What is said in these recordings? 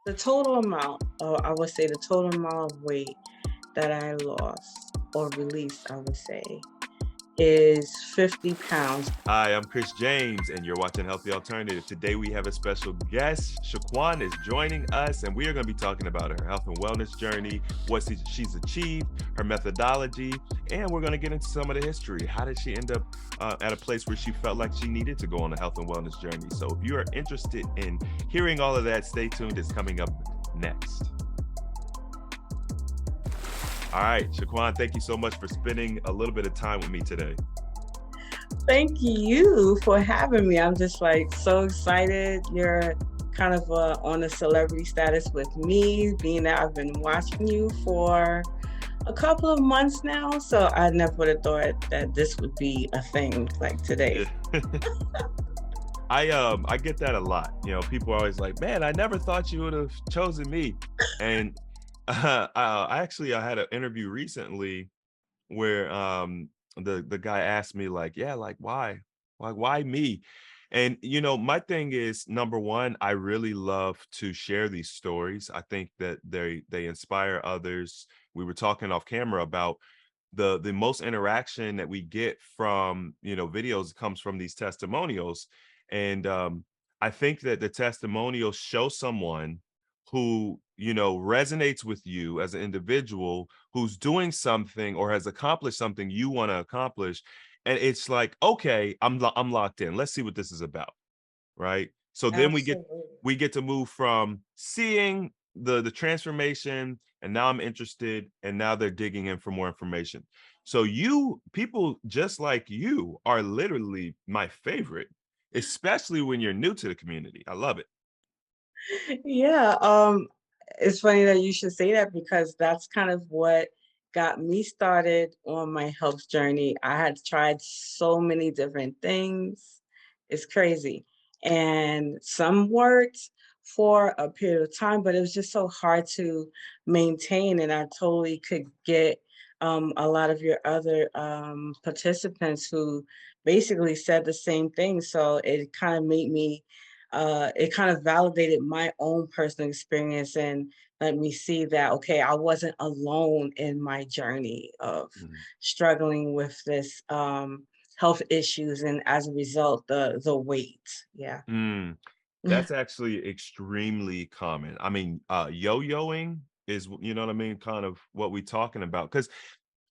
The total amount, or I would say the total amount of weight that I lost or released, I would say, is 50 pounds. Hi, I'm Chris James, and you're watching Healthy Alternative. Today we have a special guest. Shaquan is joining us, and we are going to be talking about her health and wellness journey, what she's achieved, her methodology, and we're going to get into some of the history. How did she end up at a place where she felt like she needed to go on a health and wellness journey? So if you are interested in hearing all of that, stay tuned. It's coming up next. All right, Shaquan, thank you so much for spending a little bit of time with me today. Thank you for having me. I'm just like so excited. You're kind of on a celebrity status with me, being that I've been watching you for a couple of months now. So I never would have thought that this would be a thing like today. Yeah. I get that a lot. You know, people are always like, "Man, I never thought you would have chosen me." And I had an interview recently where the guy asked me like, "Yeah, like why me?" And my thing is, number one, I really love to share these stories. I think that they inspire others. We were talking off camera about the most interaction that we get from videos comes from these testimonials. And I think that the testimonials show someone who resonates with you as an individual, who's doing something or has accomplished something you want to accomplish, and it's like, okay, I'm locked in, let's see what this is about, right? So then Absolutely. we get to move from seeing the transformation, and now I'm interested, and now they're digging in for more information. So people just like you are literally my favorite, especially when you're new to the community. I love it. Yeah, it's funny that you should say that because that's kind of what got me started on my health journey. I had tried so many different things. It's crazy. And some worked for a period of time, but it was just so hard to maintain. And I totally could get a lot of your other participants who basically said the same thing. So it kind of made me it kind of validated my own personal experience and let me see that, okay, I wasn't alone in my journey of Mhm. struggling with this health issues and as a result, the weight. Yeah. Mm, that's actually extremely common. I mean, yo-yoing is, you know what I mean, kind of what we're talking about. Because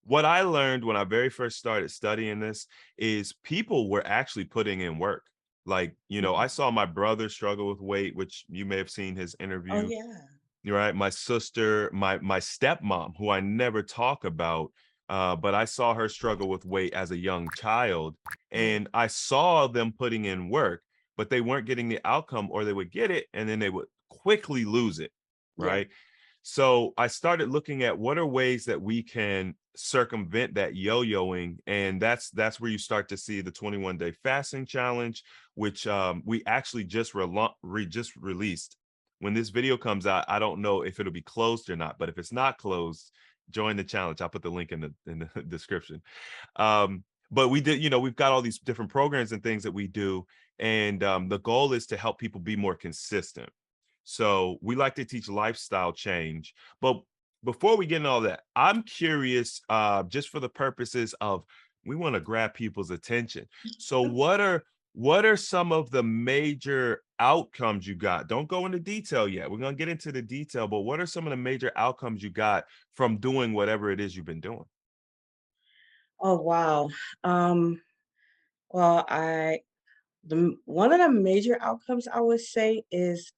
what I learned when I very first started studying this is people were actually putting in work. Like, I saw my brother struggle with weight, which you may have seen his Oh, interview, yeah. right? My sister, my stepmom, who I never talk about, but I saw her struggle with weight as a young child, Mm. and I saw them putting in work, but they weren't getting the outcome, or they would get it and then they would quickly lose it, Yeah. right? So I started looking at what are ways that we can circumvent that yo-yoing, and that's where you start to see the 21-day fasting challenge, which we actually just released. When this video comes out, I don't know if it'll be closed or not, but if it's not closed, join the challenge. I'll put the link in the description. But we did, we've got all these different programs and things that we do, and the goal is to help people be more consistent. So we like to teach lifestyle change. But before we get into all that, I'm curious, just for the purposes of, we want to grab people's attention. So what are some of the major outcomes you got? Don't go into detail yet. We're going to get into the detail, but what are some of the major outcomes you got from doing whatever it is you've been doing? Oh, wow. Um, well, one of the major outcomes I would say is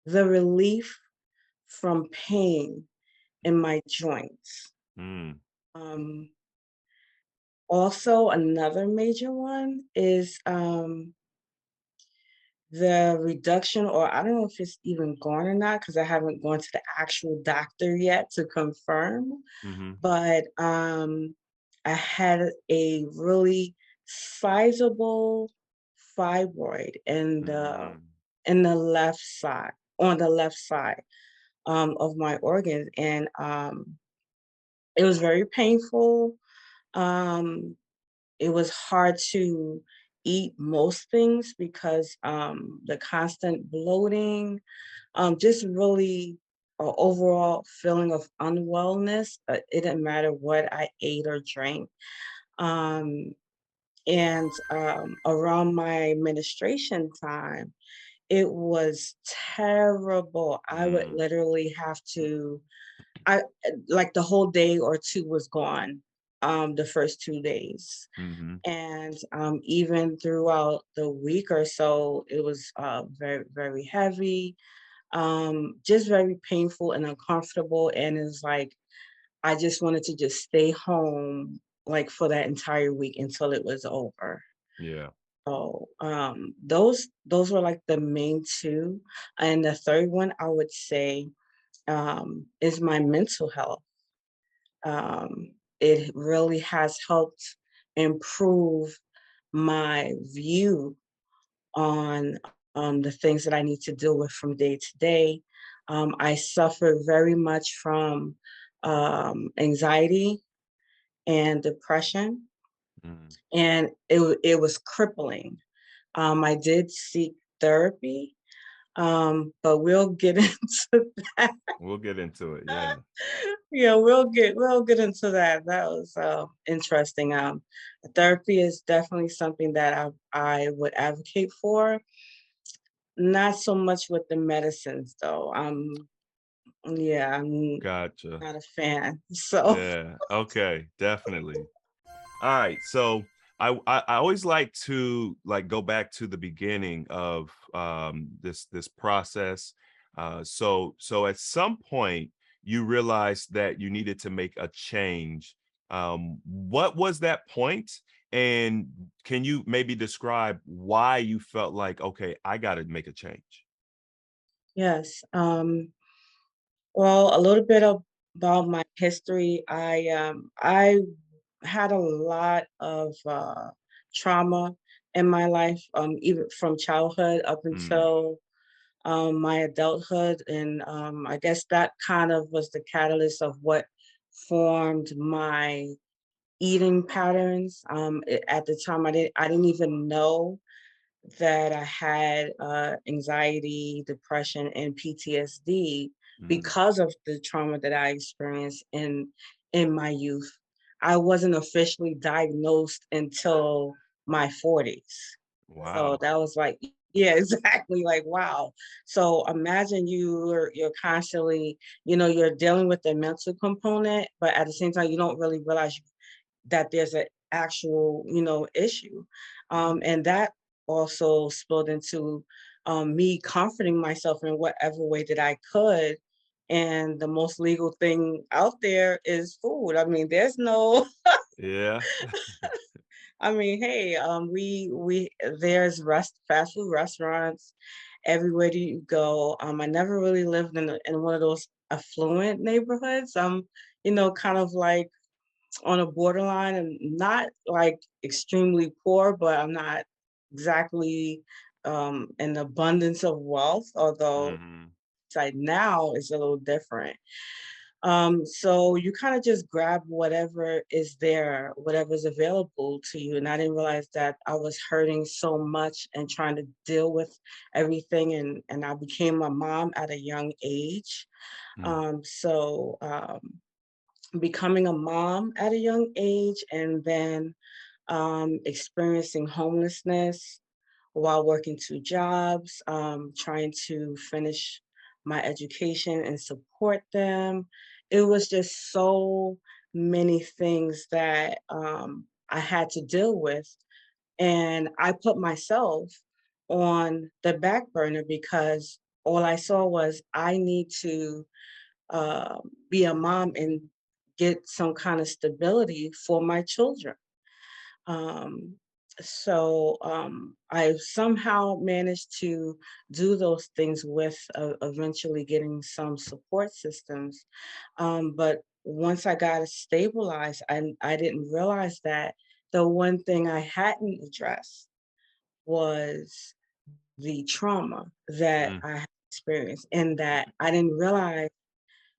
the relief from pain in my joints. Mm, Um, Also, another major one is the reduction, or I don't know if it's even gone or not because I haven't gone to the actual doctor yet to confirm. hmm But I had a really sizable fibroid mm, in the left side, on the left side of my organs, and it was very painful. Um, it was hard to eat most things because the constant bloating, just really a overall feeling of unwellness. It didn't matter what I ate or drank. Um, and around my menstruation time, it was terrible. I would Mm, literally have to, like the whole day or two was gone. The first 2 days. mhm, And even throughout the week or so, it was very, very heavy, just very painful and uncomfortable. And it's like I just wanted to just stay home like for that entire week until it was over. yeah, So those were like the main two. And the third one I would say is my mental health. It really has helped improve my view on the things that I need to deal with from day to day. I suffer very much from anxiety and depression, mm, and it was crippling. I did seek therapy, but we'll get into that. we'll get into it, yeah, Yeah, we'll get into that. That was interesting. Therapy is definitely something that I would advocate for. Not so much with the medicines though. Yeah, I'm gotcha, not a fan. So yeah, okay, definitely. Alright, so I always like to, like, go back to the beginning of, this process. So at some point, you realized that you needed to make a change. What was that point? And can you maybe describe why you felt like, "Okay, I gotta make a change?" yes. Well, a little bit about my history. I had a lot of trauma in my life, even from childhood up Mm, until my adulthood, and I guess that kind of was the catalyst of what formed my eating patterns. At the time, I didn't even know that I had anxiety, depression, and PTSD mm, because of the trauma that I experienced in my youth. I wasn't officially diagnosed until my 40s. So wow. that was like, yeah, exactly. Like, wow. So imagine you're constantly, you're dealing with the mental component, but at the same time, you don't really realize that there's an actual, issue. Mm, And that also spilled into me comforting myself in whatever way that I could. And the most legal thing out there is food. I mean, there's no, yeah. I mean, hey, we there's fast food restaurants everywhere that you go. I never really lived in one of those affluent neighborhoods. Kind of like on a borderline and not like extremely poor, but I'm not exactly an abundance of wealth, although Mhm, side now is a little different. So you kind of just grab whatever is there, whatever's available to you. And I didn't realize that I was hurting so much and trying to deal with everything. And I became a mom at a young age. mm, So becoming a mom at a young age and then experiencing homelessness while working two jobs, trying to finish my education and support them. It was just so many things that I had to deal with. And I put myself on the back burner because all I saw was I need to be a mom and get some kind of stability for my children. Um, so I somehow managed to do those things with eventually getting some support systems. But once I got it stabilized, I didn't realize that the one thing I hadn't addressed was the trauma that mm, I had experienced, and that I didn't realize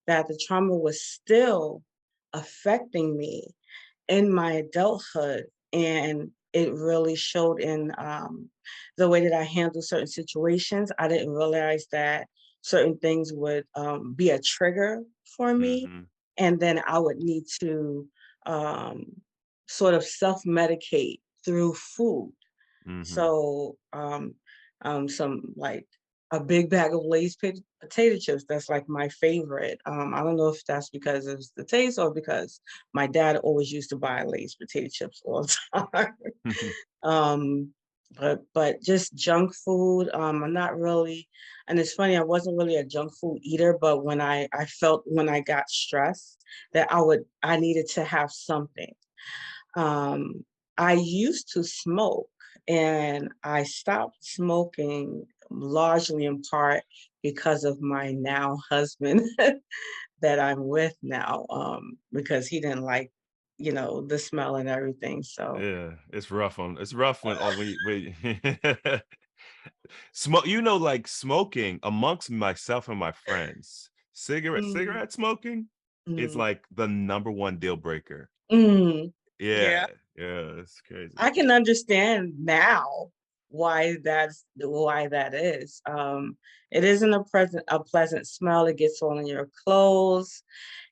that the trauma was still affecting me in my adulthood. And it really showed in the way that I handle certain situations. I didn't realize that certain things would be a trigger for me, Mhm. and then I would need to um, sort of self medicate through food. Mhm. So, some like a big bag of Lay's potato chips. That's like my favorite. I don't know if that's because of the taste or because my dad always used to buy Lay's potato chips all the time. um, but just junk food. I'm not really, and it's funny. I wasn't really a junk food eater, but when I felt when I got stressed that I needed to have something. um, I used to smoke and I stopped smoking largely in part because of my now husband that I'm with now, because he didn't like, the smell and everything. So, Yeah, it's rough when you smoke, like smoking amongst myself and my friends, mm, cigarette smoking is mm, like the number one deal breaker. mm, yeah. Yeah, yeah, it's crazy. I can understand now why that is. It isn't a pleasant smell. It gets all in your clothes,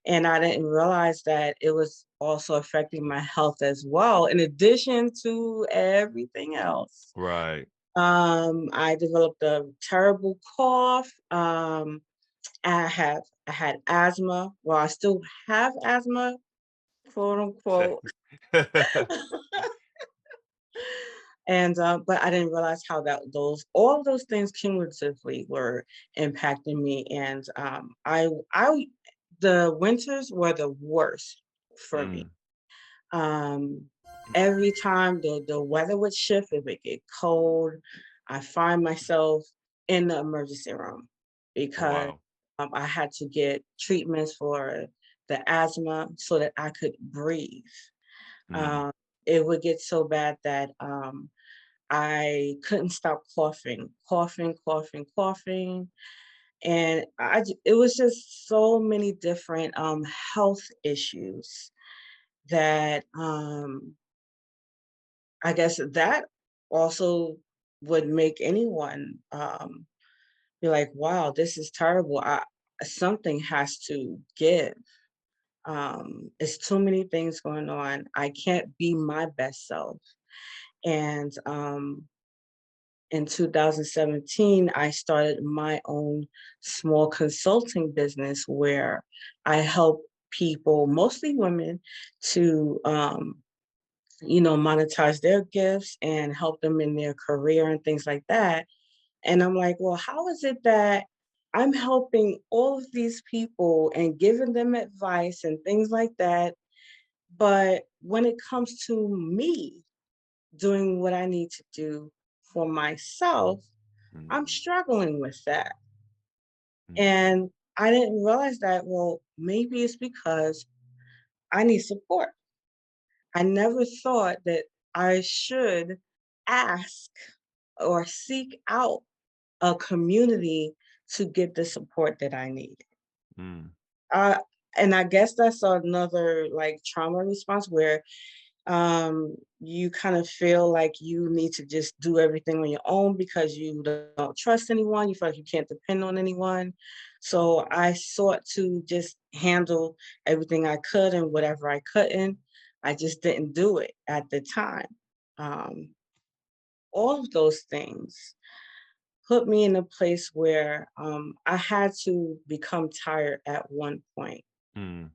and I didn't realize that it was also affecting my health as well, in addition to everything else. Right. I developed a terrible cough. I had asthma. Well, I still have asthma, quote unquote. And but I didn't realize how that those all of those things cumulatively were impacting me. And I the winters were the worst for me. Mm, Um, every time the weather would shift, it would get cold. I find myself in the emergency room oh, because wow. I had to get treatments for the asthma so that I could breathe. Mm, Um, it would get so bad that I couldn't stop coughing, coughing, coughing, coughing. And it was just so many different health issues that I guess that also would make anyone be like, wow, this is terrible. Something has to give. It's too many things going on. I can't be my best self. And in 2017, I started my own small consulting business where I help people, mostly women, to monetize their gifts and help them in their career and things like that. And I'm like, well, how is it that I'm helping all of these people and giving them advice and things like that? But when it comes to me doing what I need to do for myself, I'm mm, struggling with that. mhm, And I didn't realize that, well, maybe it's because I need support. I never thought that I should ask or seek out a community to get the support that I need. mm, Uh, and I guess that's another like trauma response where you kind of feel like you need to just do everything on your own because you don't trust anyone. You feel like you can't depend on anyone. So I sought to just handle everything I could and whatever I couldn't. I just didn't do it at the time. Um, all of those things put me in a place where I had to become tired at one point. mm,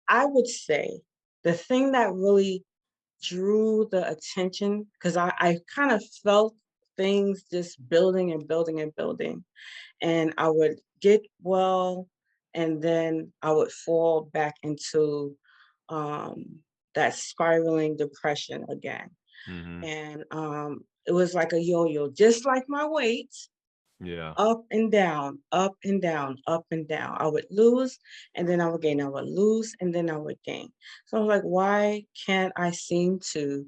I would say the thing that really drew the attention because I kind of felt things just building and building and building. And I would get well, and then I would fall back into that spiraling depression again. mhm. And it was like a yo yo, just like my weight, Yeah. up and down, up and down, up and down. I would lose and then I would gain. I would lose and then I would gain. So I was like, why can't I seem to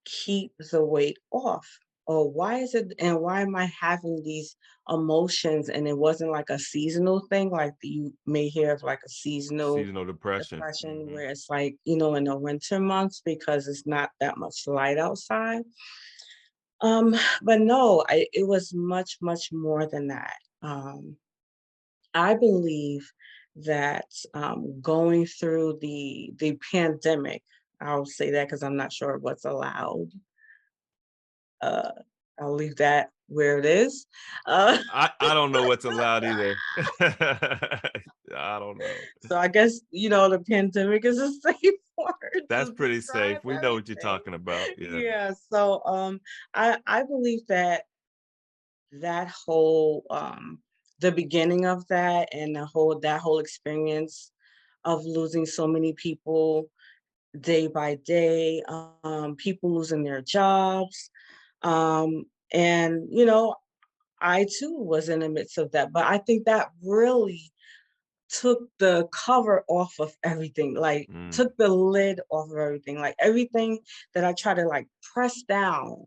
keep the weight off? or why is it and why am I having these emotions? And it wasn't like a seasonal thing, like you may hear of like a seasonal Seasonal depression. depression Mhm. where it's like, in the winter months because it's not that much light outside. But no, it was much, much more than that. I believe that going through the pandemic, I'll say that because I'm not sure what's allowed. Uh, I'll leave that where it is. Uh, I don't know what's allowed either. I don't know. so I guess the pandemic is a safe word That's to pretty describe safe. We know what you're everything. talking about. Yeah. Yeah. So I believe that that whole the beginning of that and that whole experience of losing so many people day by day, people losing their jobs. And, I too was in the midst of that. But I think that really took the cover off of everything, like Mm, took the lid off of everything, like everything that I try to like press down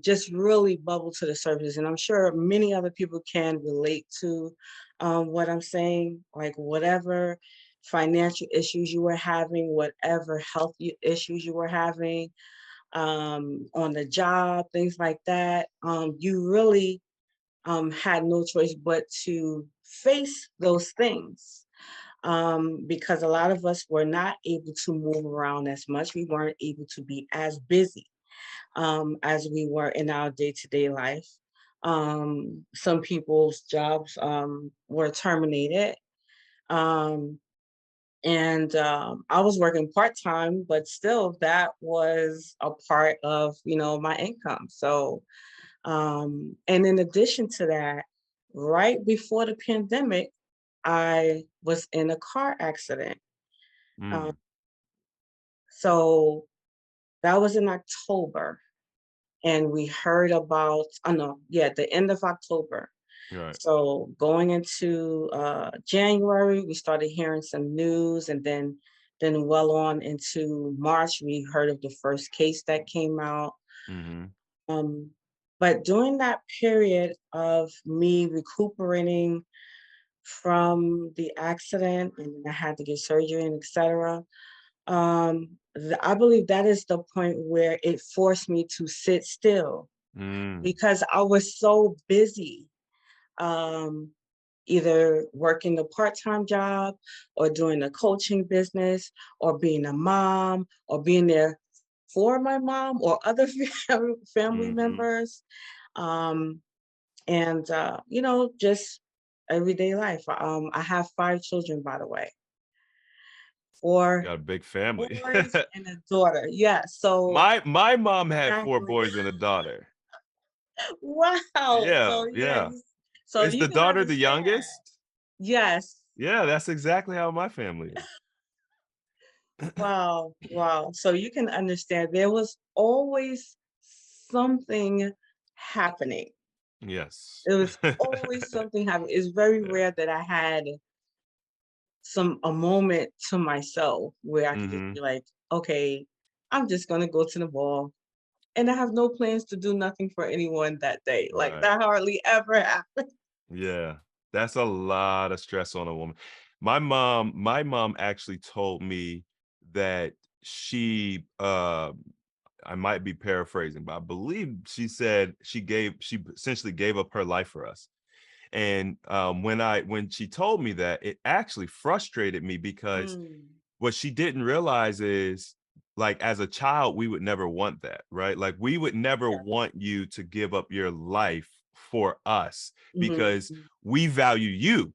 just really bubbled to the surface. And I'm sure many other people can relate to what I'm saying, like whatever financial issues you were having, whatever health issues you were having on the job, things like that. You really had no choice but to face those things because a lot of us were not able to move around as much. We weren't able to be as busy as we were in our day-to-day life. Some people's jobs were terminated. Um, and I was working part-time, but still that was a part of, my income. So, and in addition to that, right before the pandemic, I was in a car accident. Uh, mm, so that was in October. And we heard about, oh no, yeah, the end of October. right. So going into January, we started hearing some news, and then well on into March, we heard of the first case that came out. Mhm. Um, but during that period of me recuperating from the accident, and then I had to get surgery and etc. I believe that is the point where it forced me to sit still Mm, because I was so busy, um, either working a part-time job or doing a coaching business or being a mom or being there for my mom or other family mhm. members. Um, and just everyday life. I have 5 children, by the way, four Got a big family. boys and a daughter. Yeah, so My mom had 4 exactly. boys and a daughter. Wow. Yeah, So yeah, yeah. so Is you the can daughter the understand. youngest? Yes. Yeah, that's exactly how my family is. Wow. Wow. So you can understand there was always something happening. Yes. There was always something happening. It's very Yeah. rare that I had a moment to myself where I could just be Mhm. like, okay, I'm just gonna go to the mall and I have no plans to do nothing for anyone that day. Like Right. that hardly ever happens. Yeah. That's a lot of stress on a woman. My mom actually told me that she, I might be paraphrasing, but I believe she said she essentially gave up her life for us. And when she told me that, it actually frustrated me because Mm, what she didn't realize is, like, as a child, we would never want that, right? Like, we would never yeah. want you to give up your life for us because Mhm. we value you.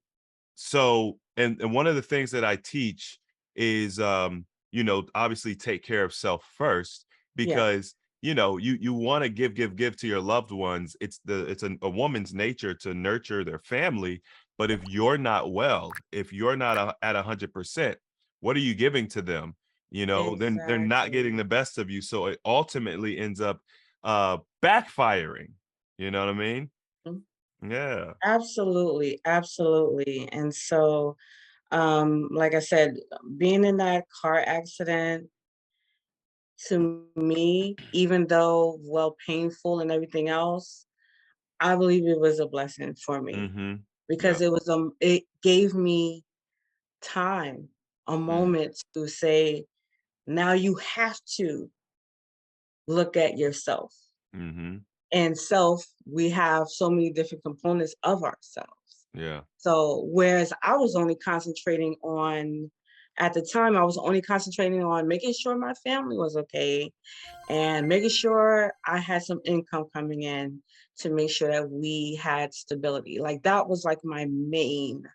So, and one of the things that I teach is, obviously take care of self first, Yeah, because you want to give to your loved ones. It's a woman's nature to nurture their family, but if you're not well, if you're not at 100%, what are you giving to them? Then they're not exactly. getting the best of you, so it ultimately ends up backfiring. You know what I mean? Mm, Yeah. absolutely, absolutely. And so, like I said, being in that car accident, to me, even though, well, painful and everything else, I believe it was a blessing for me Mhm. because Yeah. it gave me time, a Mhm. moment to say, now you have to look at yourself. Mhm. And self, we have so many different components of ourselves. Yeah. So whereas I was only concentrating on at the time, I was only concentrating on making sure my family was okay and making sure I had some income coming in to make sure that we had stability. Like that was like my main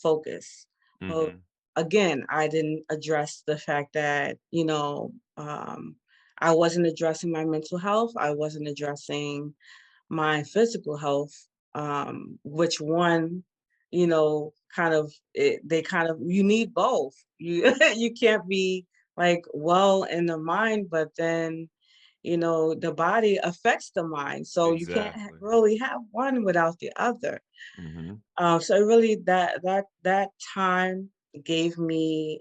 focus. But Mhm. again, I didn't address the fact that, I wasn't addressing my mental health. I wasn't addressing my physical health, which one, they kind of, you need both. You, you can't be like well in the mind, but then, the body affects the mind. So you can't Exactly. really have one without the other. Mhm. So it really that time gave me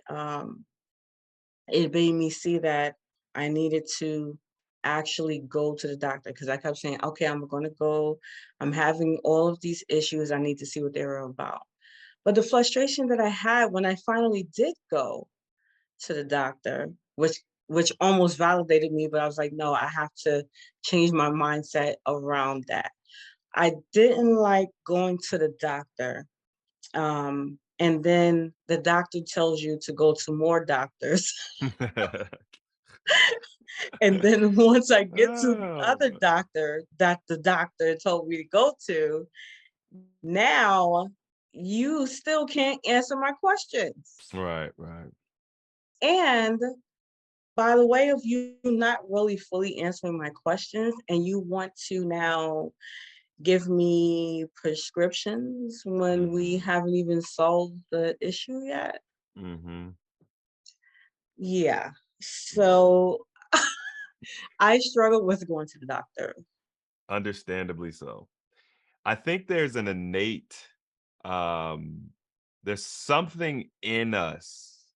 it made me see that I needed to actually go to the doctor because I kept saying, okay, I'm going to go. I'm having all of these issues. I need to see what they were about. But the frustration that I had when I finally did go to the doctor, which almost validated me, but I was like, no, I have to change my mindset around that. I didn't like going to the doctor, and then the doctor tells you to go to more doctors. And then once I get to the other Oh. doctor that the doctor told me to go to, now you still can't answer my questions. Right, right. And by the way of you not really fully answering my questions, and you want to now give me prescriptions when we Mhm. haven't even solved the issue yet. Mhm. Yeah. Yeah. So I struggled with going to the doctor. Understandably so. I think there's an innate, um, there's something in us,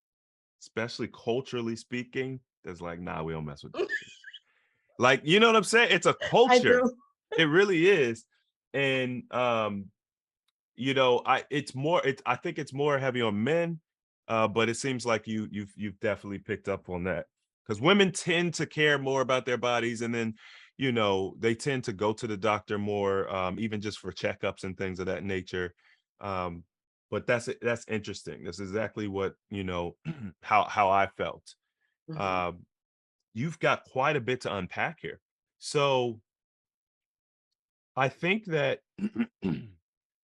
especially culturally speaking, that's like, nah, we don't mess with doctors. Like, you know what I'm saying? It's a I culture. do. It really is. And I think it's more heavy on men, but it seems like you've definitely picked up on that. Because women tend to care more about their bodies, and then they tend to go to the doctor more, even just for checkups and things of that nature. Um, but that's interesting. That's exactly what how I felt. Mhm. Um, you've got quite a bit to unpack here. So I think that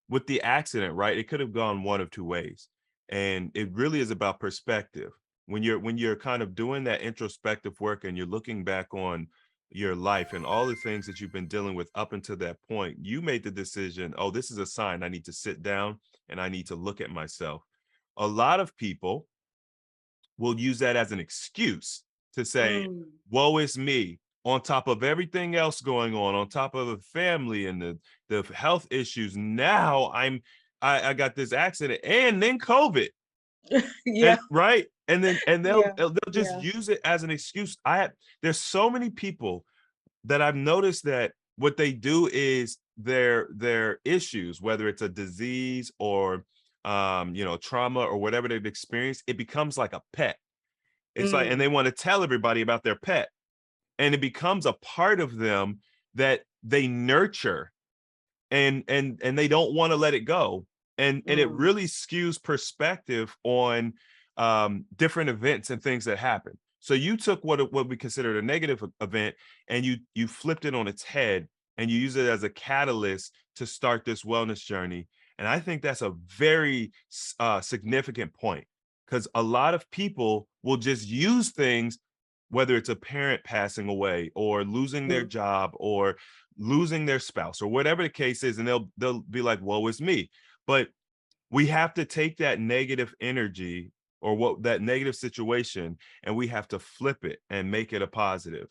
with the accident, right? It could have gone one of two ways. And it really is about perspective. When you're kind of doing that introspective work and you're looking back on your life and all the things that you've been dealing with up until that point, you made the decision, oh, this is a sign I need to sit down and I need to look at myself. A lot of people will use that as an excuse to say, Mm. woe is me, on top of everything else going on top of the family and the health issues. Now I got this accident and then COVID. Yeah, And right. And yeah, they'll just yeah. use it as an excuse. There's so many people that I've noticed that what they do is their issues, whether it's a disease or trauma or whatever they've experienced, it becomes like a pet. It's like, and they Mm, want to tell everybody about their pet, and it becomes a part of them that they nurture, and they don't want to let it go. And it mm, really skews perspective on different events and things that happen. So you took what we considered a negative event, and you flipped it on its head, and you use it as a catalyst to start this wellness journey. And I think that's a very significant point, because a lot of people will just use things, whether it's a parent passing away or losing their mm, job or losing their spouse or whatever the case is, and they'll be like, woe is me. But we have to take that negative energy or what that negative situation, and we have to flip it and make it a positive,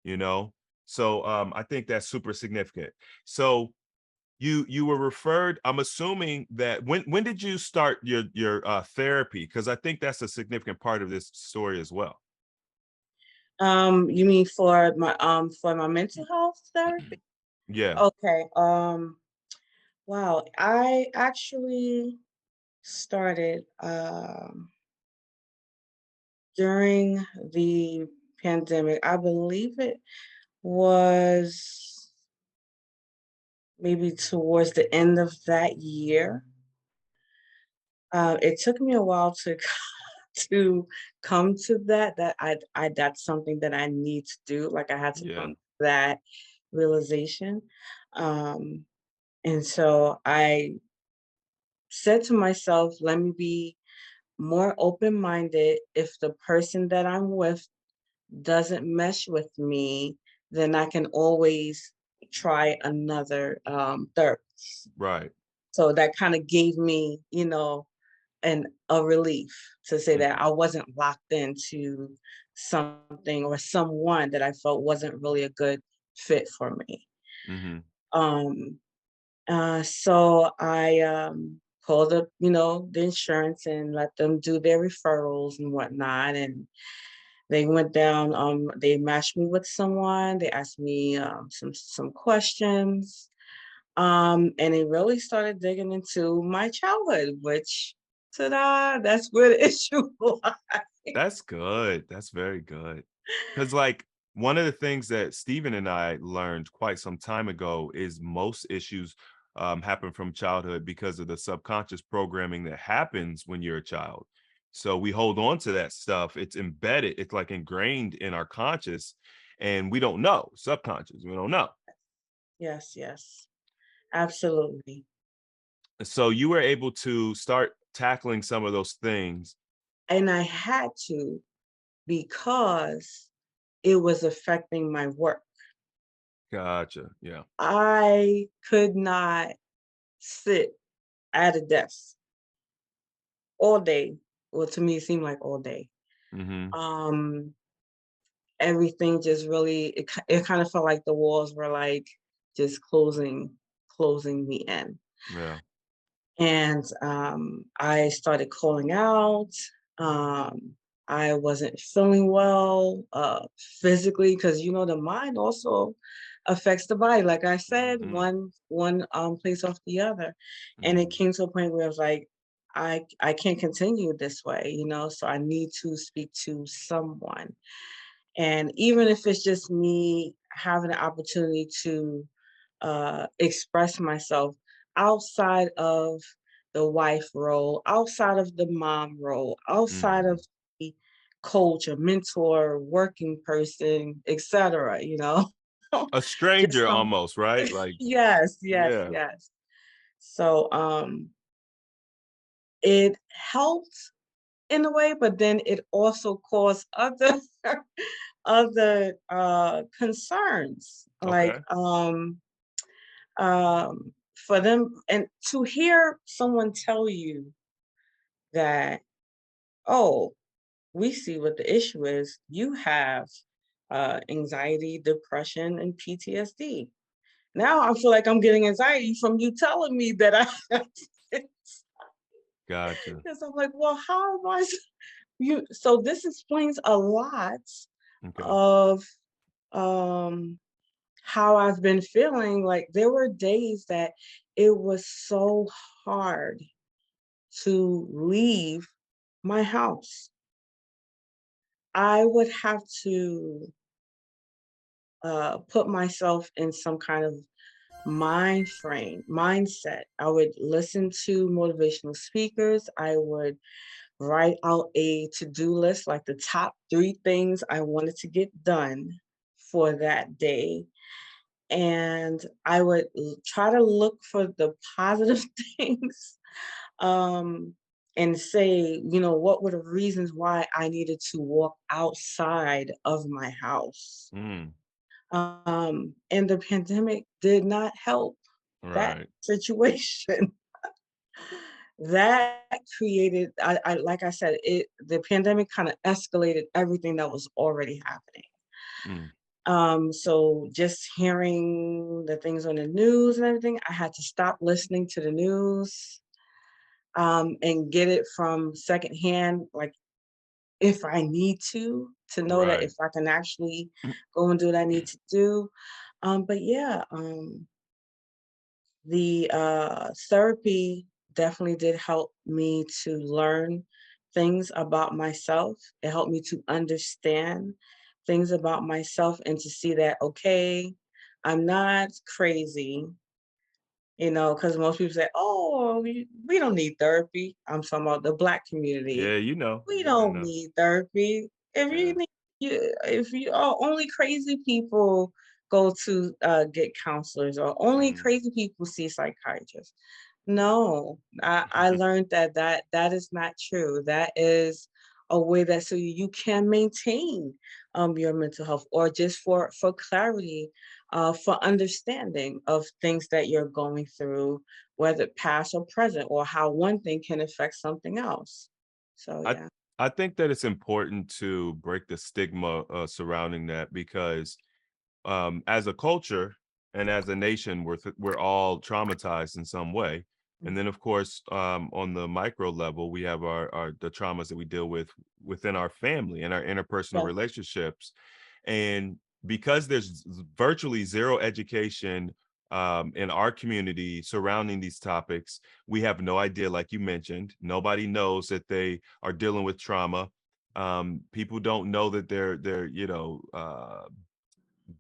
you know. So I think that's super significant. So you were referred, I'm assuming, that when did you start your therapy? Because I think that's a significant part of this story as well. You mean for my mental health therapy? Yeah, Okay. Wow. I actually started during the pandemic. I believe it was maybe towards the end of that year. It took me a while to to come to that that's something that I need to do. Like I had to come yeah, to that realization. Um, and so I said to myself, let me be more open-minded. If the person that I'm with doesn't mesh with me, then I can always try another therapist. right. So that kind of gave me, and a relief to say that Mhm, I wasn't locked into something or someone that I felt wasn't really a good fit for me. mhm, Um, so I called up, the insurance and let them do their referrals and whatnot. And they went down, they matched me with someone. They asked me some questions. And they really started digging into my childhood, which ta-da, that's where the issue was. that's good, that's very good. Because, like, one of the things that Stephen and I learned quite some time ago is most issues, happen from childhood because of the subconscious programming that happens when you're a child. So we hold on to that stuff, it's embedded, it's, like, ingrained in our conscious, and we don't know, subconscious, we don't know. Yes, yes, absolutely. So you were able to start tackling some of those things. And I had to because it was affecting my work. Gotcha, yeah. I could not sit at a desk all day. Well, to me, it seemed like all day. Mhm, Um, Everything just really, it kind of felt like the walls were like just closing me in. yeah, And I started calling out. Um, I wasn't feeling well physically because the mind also affects the body. Like I said, mhm, one plays off the other, and it mhm. came to a point where I was like, I can't continue this way, So I need to speak to someone, and even if it's just me having the opportunity to express myself outside of the wife role, outside of the mom role, outside of Mhm. the coach, a mentor, working person, etc. A Just stranger some almost, right? Like, yes, yes, yeah, yes. So it helped in a way, but then it also caused other other concerns like okay. for them, and to hear someone tell you that, oh, we see what the issue is. You have anxiety, depression, and PTSD. Now I feel like I'm getting anxiety from you telling me that I have this. Gotcha. Because I'm like, well, how am I? You so this explains a lot Okay. of um how I've been feeling. Like there were days that it was so hard to leave my house. I would have to put myself in some kind of mindset. I would listen to motivational speakers. I would write out a to-do list, like the top 3 things I wanted to get done for that day. And I would try to look for the positive things, um, and say, what were the reasons why I needed to walk outside of my house. Mm, And the pandemic did not help that right. situation. That created, like I said, the pandemic kind of escalated everything that was already happening. Mm, So just hearing the things on the news and everything, I had to stop listening to the news, and get it from secondhand, like if I need to know that if Right. I can actually go and do what I need to do. But yeah, the therapy definitely did help me to learn things about myself. It helped me to understand things about myself and to see that, okay, I'm not crazy, because most people say, oh, we don't need therapy. I'm talking about the Black community. Yeah, you know. We I don't know. need therapy. Yeah. If you oh, only crazy people go to get counselors, or only Mhm. crazy people see psychiatrists. No, I learned that is not true. That is a way that so you can maintain your mental health, or just for clarity, for understanding of things that you're going through, whether past or present, or how one thing can affect something else. So I yeah. I think that it's important to break the stigma surrounding that because as a culture and as a nation, we're all traumatized in some way. And then, of course, on the micro level, we have our the traumas that we deal with within our family and our interpersonal Yes. relationships. And because there's virtually zero education in our community surrounding these topics, we have no idea, like you mentioned, nobody knows that they are dealing with trauma. People don't know that they're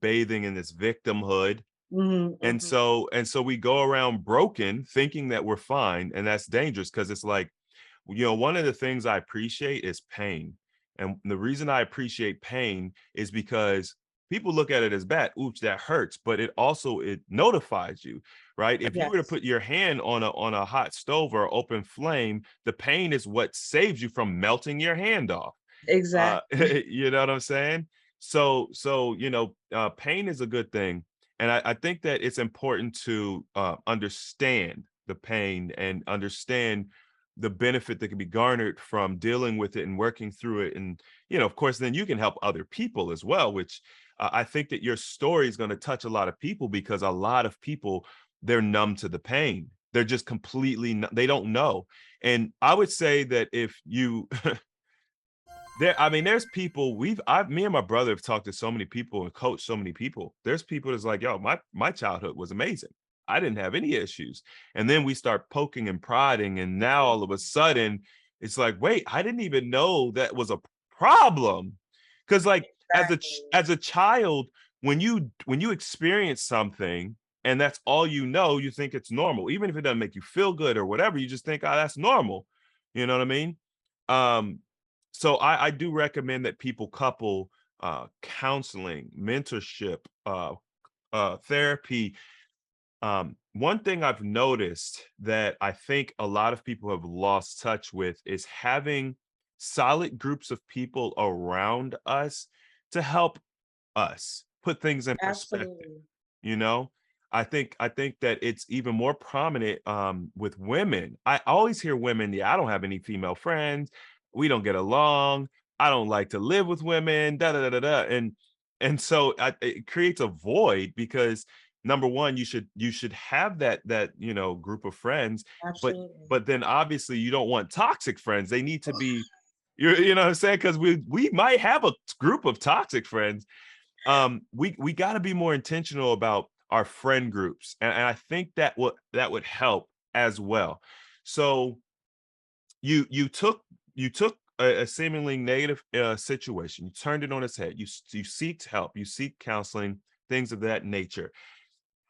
bathing in this victimhood. Mhm, mhm. And so we go around broken thinking that we're fine, and that's dangerous because it's like, one of the things I appreciate is pain. And the reason I appreciate pain is because people look at it as bad. Oops, that hurts, but it notifies you, right? If you were to Yes, put your hand on a hot stove or open flame, the pain is what saves you from melting your hand off. exactly. You know what I'm saying? So pain is a good thing, and I think that it's important to understand the pain and understand the benefit that can be garnered from dealing with it and working through it. And of course, then you can help other people as well. Which I think that your story is going to touch a lot of people because a lot of people, they're numb to the pain. They're just they don't know. And I would say that if you there's people me and my brother have talked to so many people and coached so many people. There's people that's like, yo, my childhood was amazing. I didn't have any issues. And then we start poking and prodding, and now Mhm. all of a sudden it's like, wait, I didn't even know that was a problem. Because like Exactly. as a child, when you experience something and that's all you think it's normal. Even if it doesn't make you feel good or whatever, you just think, oh, that's normal. You know what I mean? Um, so I do recommend that people couple counseling, mentorship, therapy. One thing I've noticed that I think a lot of people have lost touch with is having solid groups of people around us to help us put things in perspective. Absolutely. You know, I think that it's even more prominent with women. I always hear women, yeah, I don't have any female friends. We don't get along. I don't like to live with women. Da da da da da. And so it creates a void because number one, you should have that group of friends, but Absolutely. but then obviously you don't want toxic friends. They need to be, you know what I'm saying? Because we might have a group of toxic friends. We got to be more intentional about our friend groups, and I think that would help as well. So you took a seemingly negative situation, you turned it on its head, you seeked help, you seek counseling, things of that nature.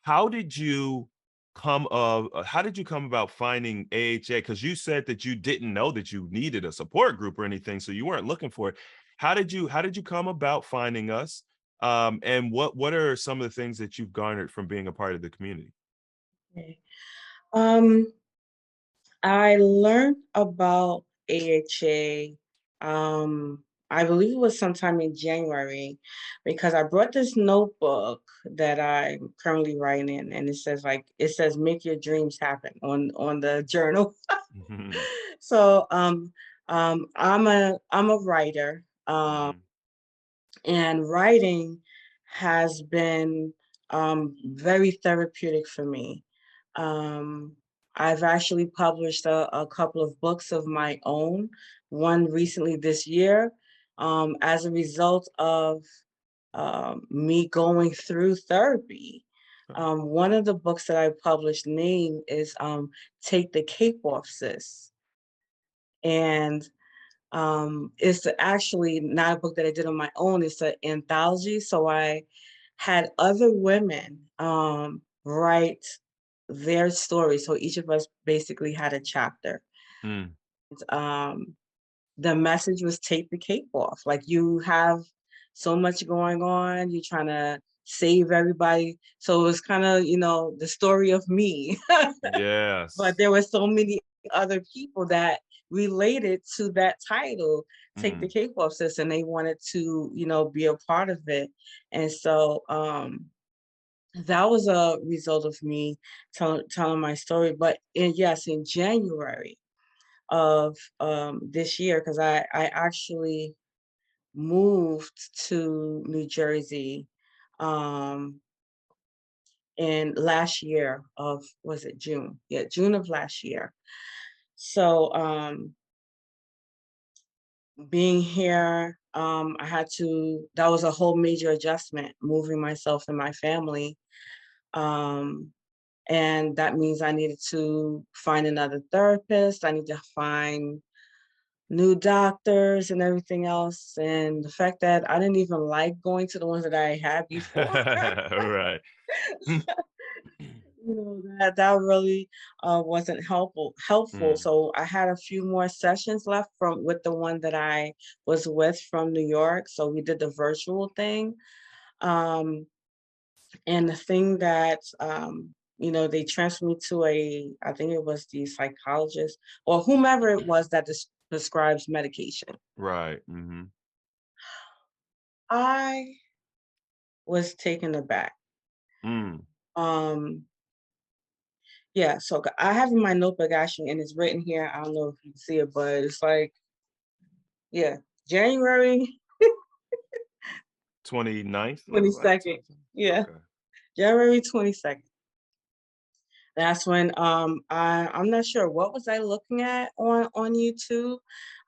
How did you come about finding AHA? Because you said that you didn't know that you needed a support group or anything, so you weren't looking for it. How did you come about finding us? And what are some of the things that you've garnered from being a part of the community? Okay. Um, I learned about AHA, I believe it was sometime in January, because I brought this notebook that I'm currently writing in, and it says "Make your dreams happen" on the journal. Mhm, So, I'm a writer, mhm, and writing has been very therapeutic for me. Um, I've actually published a couple of books of my own, one recently this year. as a result of me going through therapy. Okay. One of the books that I published name is Take the Cape Off, Sis. And it's actually not a book that I did on my own, it's an anthology. So I had other women write their story. So each of us basically had a chapter. Mm. Um, the message was take the cape off. Like you have so much going on, you're trying to save everybody. So it was kind of, the story of me. But Yes. there were so many other people that related to that title, Take the Mm. Cape Off, Sis, and they wanted to, be a part of it. And so that was a result of me telling my story. But yes, in January of this year, because I actually moved to New Jersey um in last year of, was it June? Yeah, June of last year. So being here, I had to, that was a whole major adjustment, moving myself and my family. Um and that means I needed to find another therapist. I need to find new doctors and everything else. And the fact that I didn't even like going to the ones that I had before, Right. Mm. that really wasn't helpful. Mm. So I had a few more sessions left from with the one that I was with from New York. So we did the virtual thing. Um, and the thing that they transferred me to I think it was the psychologist or whomever it was that prescribes medication. Right. Mhm. I was taken aback. Mm. Um, yeah, so I have in my notebook actually, and it's written here. I don't know if you can see it, but it's like, yeah, January 29th, looks like 22nd. 27? Yeah, Okay. January 22nd. That's when I'm not sure what was I looking at on YouTube.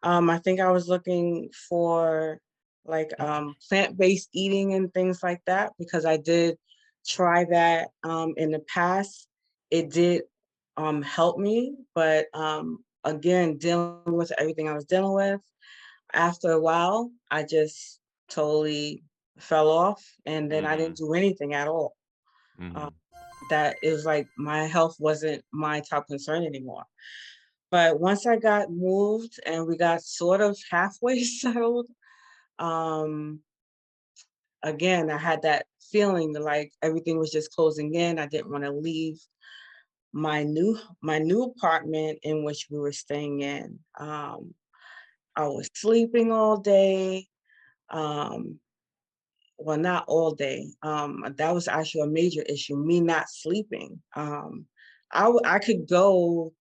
I think I was looking for like plant-based eating and things like that because I did try that in the past. It did help me, but again, dealing with everything I was dealing with, after a while, I just totally fell off and then I didn't Mhm. do anything at all. Um, Mhm. that it was like my health wasn't my top concern anymore. But once I got moved and we got sort of halfway settled, um, again, I had that feeling that like everything was just closing in. I didn't want to leave my new apartment in which we were staying in. I was sleeping all day. Um, well, not all day. That was actually a major issue, me not sleeping. I could go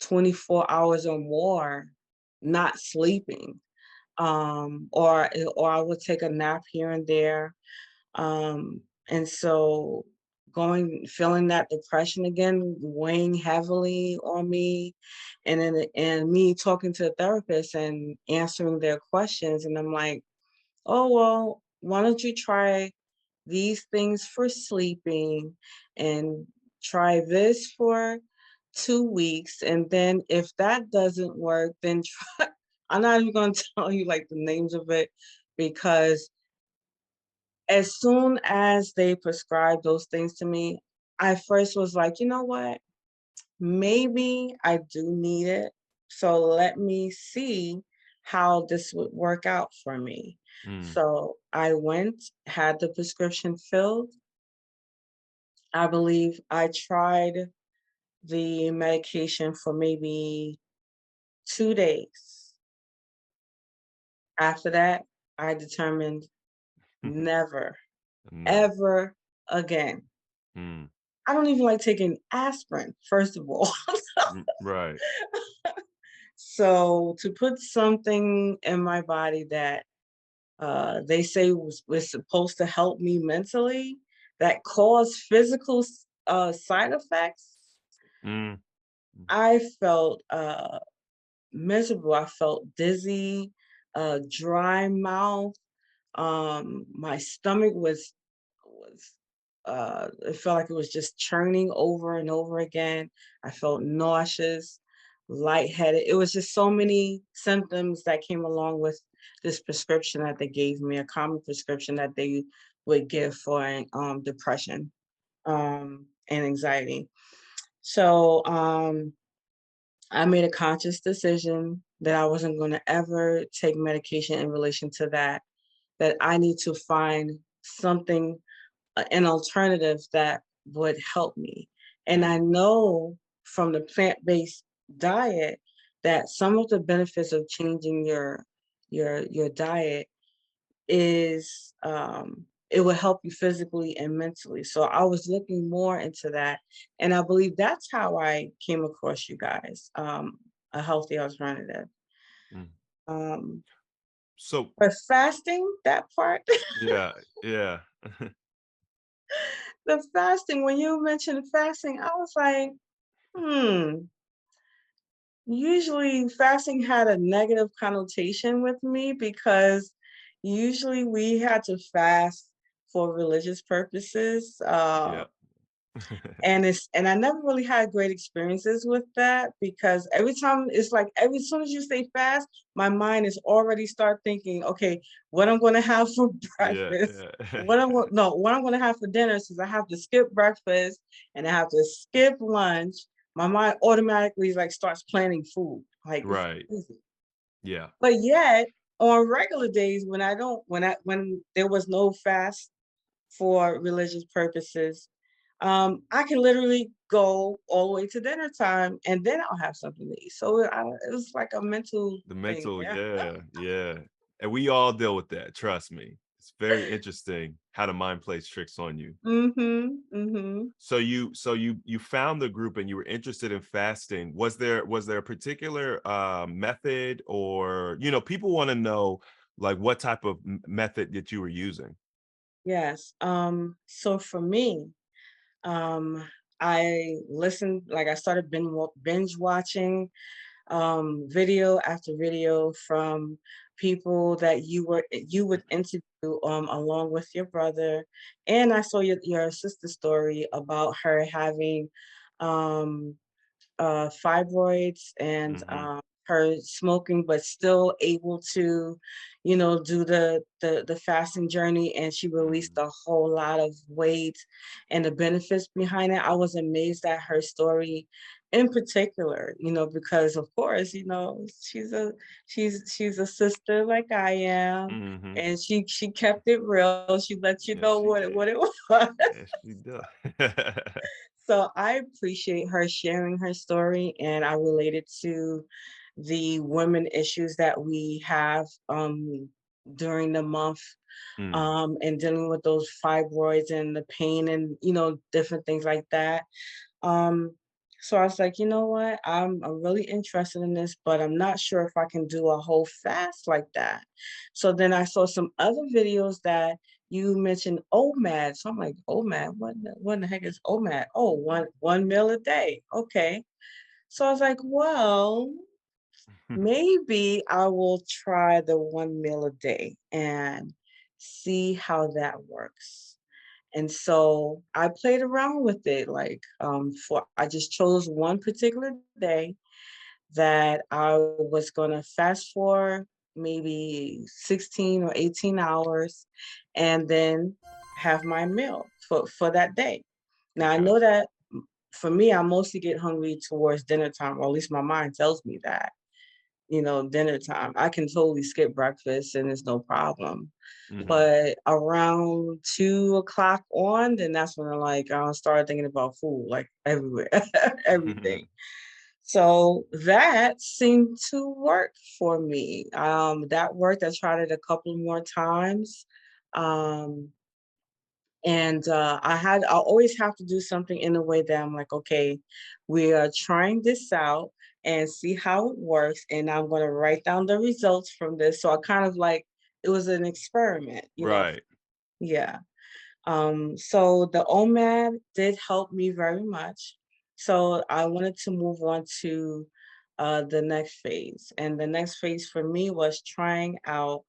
24 hours or more not sleeping. Or I would take a nap here and there. And so feeling that depression again, weighing heavily on me, and me talking to a therapist and answering their questions. And I'm like, oh, well, why don't you try these things for sleeping and try this for 2 weeks? And then if that doesn't work, then try. I'm not even going to tell you like the names of it because as soon as they prescribed those things to me, I first was like, you know what? Maybe I do need it. So let me see how this would work out for me. Mm. So I went, had the prescription filled. I believe I tried the medication for maybe 2 days. After that, I determined never, No. ever again. Mm. I don't even like taking aspirin, first of all. Mm. Right. So to put something in my body that they say was supposed to help me mentally, that caused physical side effects, Mm. Mm. I felt miserable. I felt dizzy. a dry mouth. My stomach was it felt like it was just churning over and over again. I felt nauseous, lightheaded. It was just so many symptoms that came along with this prescription that they gave me, a common prescription that they would give for depression and anxiety. So I made a conscious decision that I wasn't going to ever take medication in relation to that, that I need to find something, an alternative that would help me. And I Mm, know from the plant-based diet that some of the benefits of changing your diet is it will help you physically and mentally. So I was looking more into that, and I believe that's how I came across you guys, a healthy alternative. mm. Um, So but fasting, that part, yeah, yeah. the fasting, when you mentioned fasting, I was like, hmm, usually fasting had a negative connotation with me because usually we had to fast for religious purposes. Yeah. And I never really had great experiences with that because every time it's like every soon as you say fast, my mind is already start thinking, okay, what I'm gonna have for Yeah, breakfast, yeah. what I'm gonna have for dinner, since I have to skip breakfast and I have to skip lunch. My mind automatically like starts planning food. Like it's Right. crazy. Yeah. But yet on regular days when I don't when there was no fast for religious purposes, I can literally go all the way to dinner time and then I'll have something to eat. So it was like a mental The thing. mental, Yeah. yeah, yeah. And we all deal with that, trust me. It's very interesting how the mind plays tricks on you. Mm-hmm. Mm-hmm. So you found the group and you were interested in fasting. Was there a particular method, or people want to know like what type of method that you were using? Yes. So for me, um, I listened, like I started binge watching video after video from people that you would interview along with your brother, and I saw your sister story about her having um fibroids and Hmm. her smoking, but still able to, do the fasting journey, and she released a whole lot of weight and the benefits behind it. I was amazed at her story in particular, because of course, she's a sister like I am. Hmm. And she kept it real. She let you Yes, know she what did. it was. Yes, she does. So I appreciate her sharing her story, and I related to the women issues that we have during the month, Mm, and dealing with those fibroids and the pain and different things like that. Um, so I was like, you know what? I'm really interested in this, but I'm not sure if I can do a whole fast like that. So then I saw some other videos that you mentioned OMAD. So I'm like, OMAD, what in the heck is OMAD? Oh, one meal a day. Okay. So I was like, well, maybe I will try the one meal a day and see how that works. And so I played around with it, like, for I just chose one particular day that I was gonna fast for maybe 16 or 18 hours and then have my meal for that day. Now I okay. know that for me, I mostly get hungry towards dinner time, or at least my mind tells me that, dinner time. I can totally skip breakfast and it's no problem. Hmm. But around 2 o'clock on, then that's when I started thinking about food, like everywhere, everything. So that seemed to work for me. That worked. I tried it a couple more times. Um, and I always have to do something in a way that I'm like, okay, we are trying this out and see how it works. And I'm going to write down the results from this. So I kind of like, it was an experiment, Right. yeah. So the OMAD did help me very much. So I wanted to move on to the next phase. And the next phase for me was trying out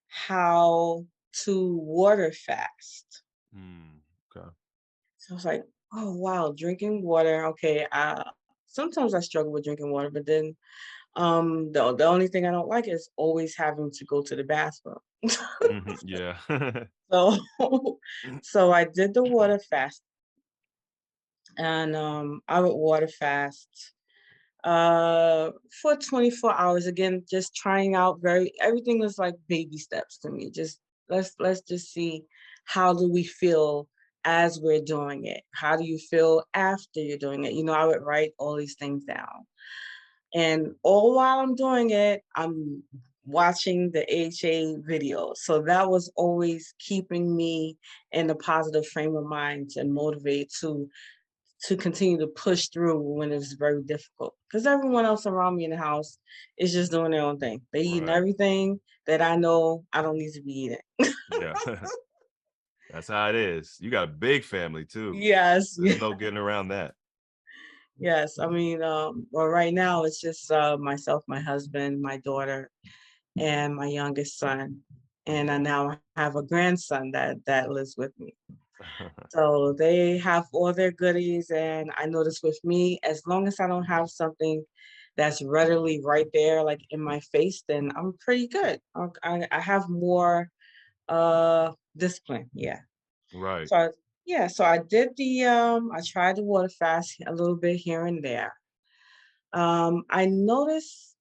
how to water fast. Mm, okay. So I was like, oh wow, drinking water. Okay, sometimes I struggle with drinking water, but then the only thing I don't like is always having to go to the bathroom. Mhm, yeah. So so I did the water fast, and I would water fast for 24 hours, again, just trying out very everything was like baby steps to me. Just let's just see, how do we feel as we're doing it? How do you feel after you're doing it? I would write all these things down, and all while I'm doing it, I'm watching the HA video. So that was always keeping me in a positive frame of mind and motivate to continue to push through when it was very difficult. Because everyone else around me in the house is just doing their own thing. They eating Right. everything that I know I don't need to be eating. Yeah. That's how it is. You got a big family too. Yes, There's no getting around that. yes. I mean, well, right now it's just myself, my husband, my daughter, and my youngest son, and I Yeah. now have a grandson that lives with me. So they have all their goodies, and I notice with me, as long as I don't have something that's readily right there, like in my face, then I'm pretty good. I have more discipline. Yeah. Right. So yeah, so I did I tried the water fast a little bit here and there. I noticed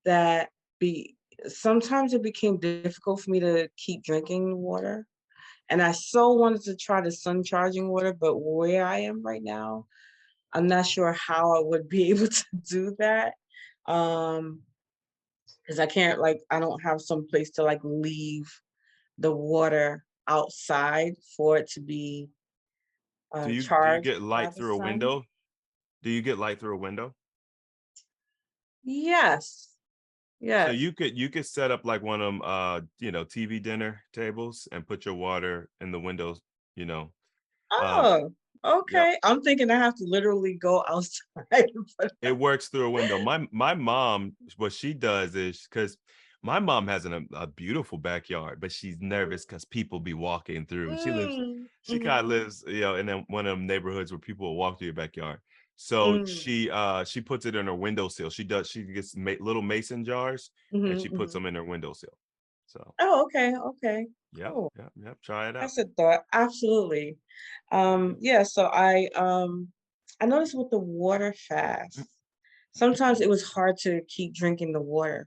that be sometimes it became difficult for me to keep drinking water. And I so wanted to try the sun charging water, but where I am right now, I'm not sure how I would be able to do that. Um, because I can't, like, I don't have some place to like leave the water outside for it to be Do you charged get by light the through a sun. window? Do you get light through a window? Yes, So yes. you could set up like one of them TV dinner tables and put your water in the windows, you know. Um, Oh, yep. okay. I'm thinking I have to literally go outside. And put It works through a window. My mom, what she does is because my mom has a beautiful backyard, but she's nervous because people be walking through. She kind of mhm, lives, in one of them neighborhoods where people will walk through your backyard. So mm, she puts it in her windowsill. She gets little mason jars and mhm, she puts mhm. them in her windowsill. So Oh, okay, okay, yep, cool. yep, yep. Try it out. That's a thought. Absolutely. Yeah, so I noticed with the water fast, sometimes it was hard to keep drinking the water.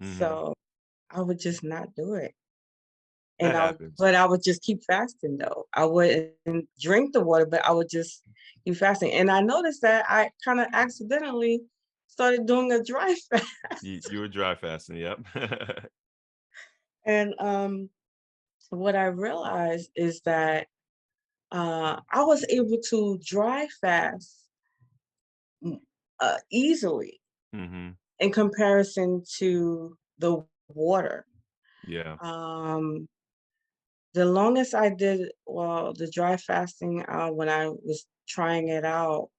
Mm-hmm. So I would just not do it. That And happens. but I would just keep fasting though. I wouldn't drink the water, but I would just keep fasting. And I noticed that I kind of accidentally started doing a dry fast. You were dry fasting. Yep. And what I realized is that I was able to dry fast mm, easily hmm in comparison to the water. Yeah. Um, the longest I did, well, the dry fasting, when I was trying it out,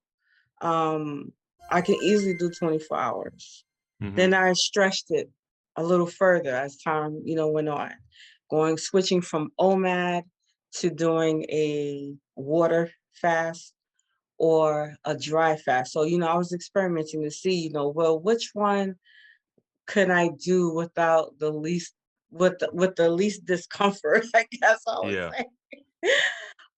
um, I can easily do 24 hours. hmm Then I stretched it a little further as time, went on, switching from OMAD to doing a water fast or a dry fast. So, I was experimenting to see, well, which one could I do without the least with the least discomfort, I guess I would Yeah. say.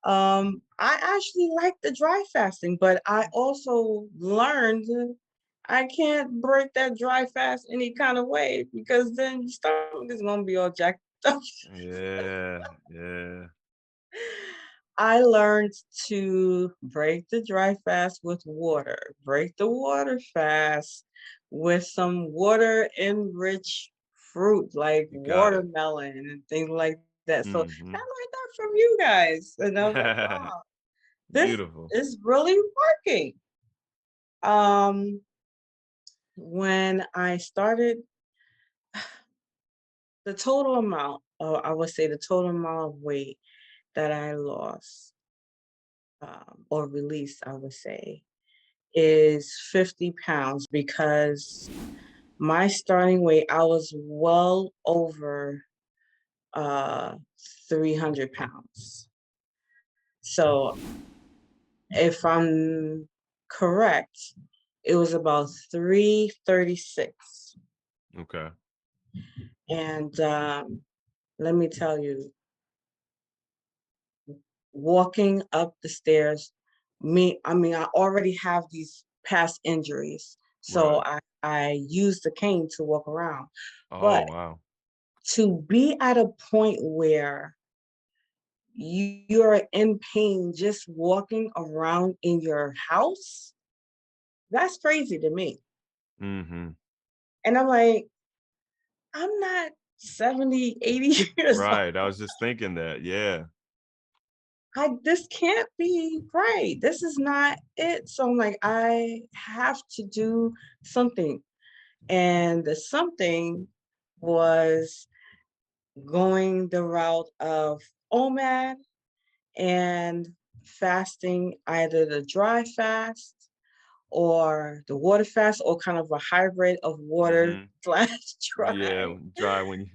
I actually like the dry fasting, but I also learned I can't break that dry fast any kind of way because then your stomach is gonna be all jacked up. Yeah. Yeah. I learned to break the dry fast with water, break the water fast with some water enriched fruit like You got it. watermelon and things like that. So I Mhm. learned that from you guys. And I was like, wow, this Beautiful. is really working. Um, when I started, the total amount, or I would say the total amount of weight that I lost or released, I would say, is 50 pounds because my starting weight, I was well over uh 300 pounds. So if I'm correct, it was about 336. Okay. And let me tell you, walking up the stairs, I already have these past injuries. So Right. I use the cane to walk around. Oh, But wow. to be at a point where you're in pain just walking around in your house, that's crazy to me. Mhm. And I'm like, I'm not 70, 80 years old. Right, I was just thinking that, yeah. This can't be right. This is not it. So I'm like, I have to do something. And the something was going the route of OMAD and fasting, either the dry fast or the water fast, or kind of a hybrid of water Mhm. slash Yeah, dry. dry when you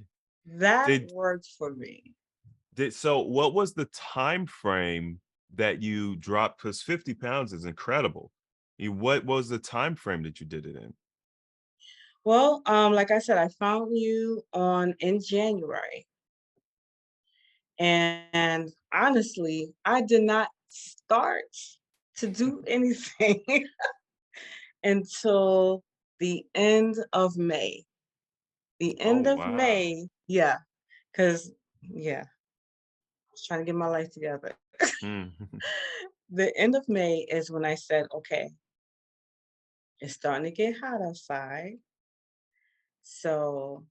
That did worked for me. so what was the time frame that you dropped? Because 50 pounds is incredible. What was the time frame that you did it in? Well, like I said, I found you on in January, and honestly, I did not start to do anything until the end of May. The Oh, end of wow. May, yeah, because yeah, I was trying to get my life together. Mm. The end of May is when I said, okay, it's starting to get hot outside. So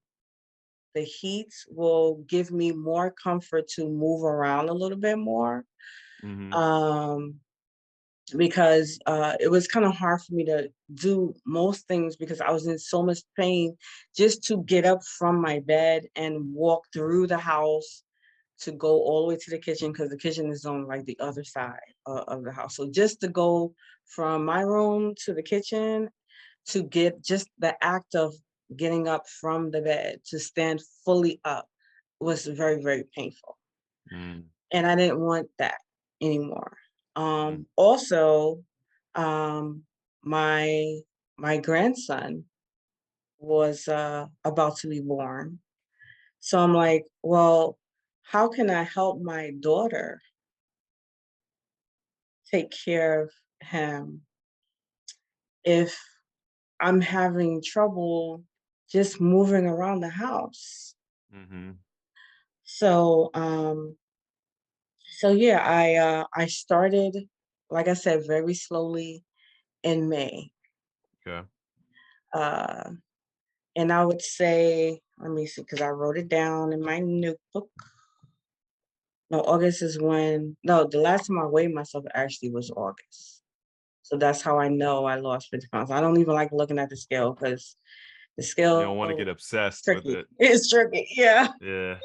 the heat will give me more comfort to move around a little bit more. Mhm. Um, because it was kind of hard for me to do most things because I was in so much pain just to get up from my bed and walk through the house to go all the way to the kitchen because the kitchen is on like the other side of the house. So just to go from my room to the kitchen to get just the act of getting up from the bed to stand fully up was very, very painful. Mm. And I didn't want that anymore. Mm. Also, um, my my grandson was about to be born. So I'm like, well, how can I help my daughter take care of him if I'm having trouble just moving around the house? Mhm. So yeah, I started, like I said, very slowly in May. Okay. Uh and I would say, let me see, because I wrote it down in my notebook. No, August is when, no, the last time I weighed myself actually was August. So that's how I know I lost 50 pounds. I don't even like looking at the scale because the You don't wanna get scale obsessed with tricky. it. It's tricky. Yeah. Yeah.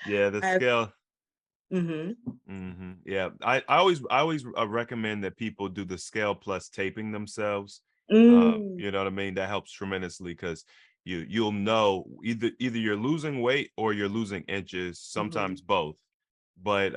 Yeah, the I, scale. mm-hmm. Mhm. Yeah. I always recommend that people do the scale plus taping themselves. Mm, You know what I mean? That helps tremendously because you'll know either you're losing weight or you're losing inches, mm-hmm. sometimes both. But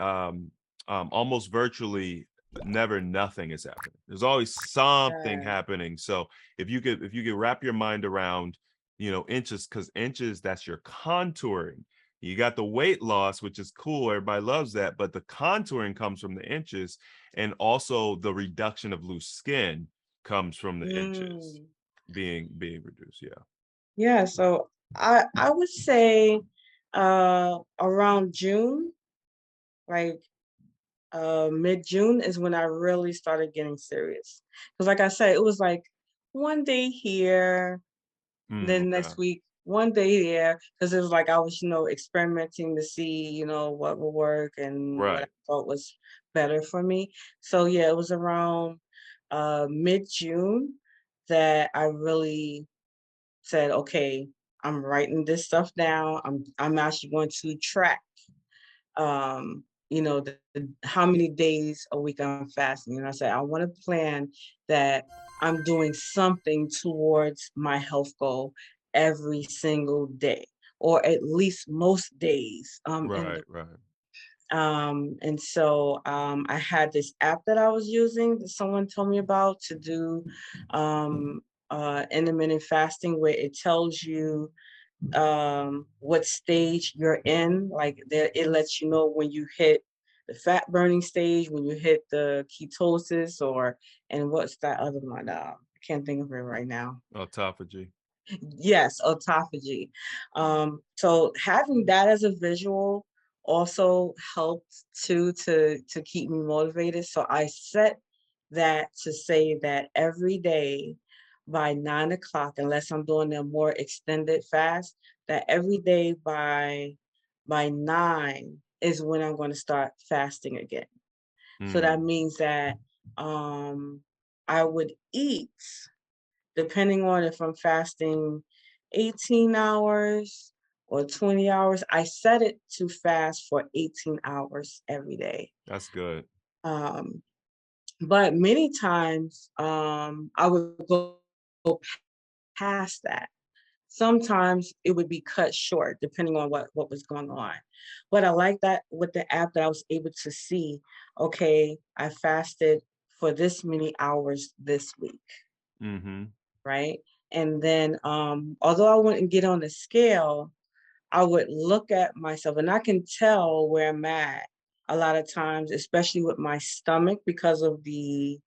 almost virtually never nothing is happening. There's always something Right. happening. So if you could wrap your mind around, inches, because inches, that's your contouring. You got the weight loss, which is cool. Everybody loves that. But the contouring comes from the inches, and also the reduction of loose skin comes from the inches Mm. being reduced. Yeah. Yeah. So I would say around June, like mid-June is when I really started getting serious. Because like I said, it was like one day here, Mm, then okay. next week, one day there. Because it was like I was, experimenting to see, what would work and what I Right. thought was better for me. So yeah, it was around mid-June that I really said, okay, I'm writing this stuff down. I'm actually going to track how many days a week I'm fasting. And I said, I want to plan that I'm doing something towards my health goal every single day, or at least most days in Right, the right. and so I had this app that I was using that someone told me about to do um, intermittent fasting, where it tells you what stage you're in. Like there, it lets you know when you hit the fat burning stage, when you hit the ketosis, or and what's that other one? I can't think of it right now. Autophagy. Yes, autophagy. So having that as a visual also helped too to keep me motivated. So I set that to say that every day by 9 o'clock, unless I'm doing a more extended fast, that every day by 9 is when I'm going to start fasting again. So that Mm, means that I would eat depending on if I'm fasting 18 hours or 20 hours. I set it to fast for 18 hours every day. that's good. Um, but many times I would go past that. Sometimes it would be cut short depending on what was going on. But I like that with the app that I was able to see, okay, I fasted for this many hours this week, Mhm. right? And then although I wouldn't get on the scale, I would look at myself and I can tell where I'm at a lot of times, especially with my stomach because of the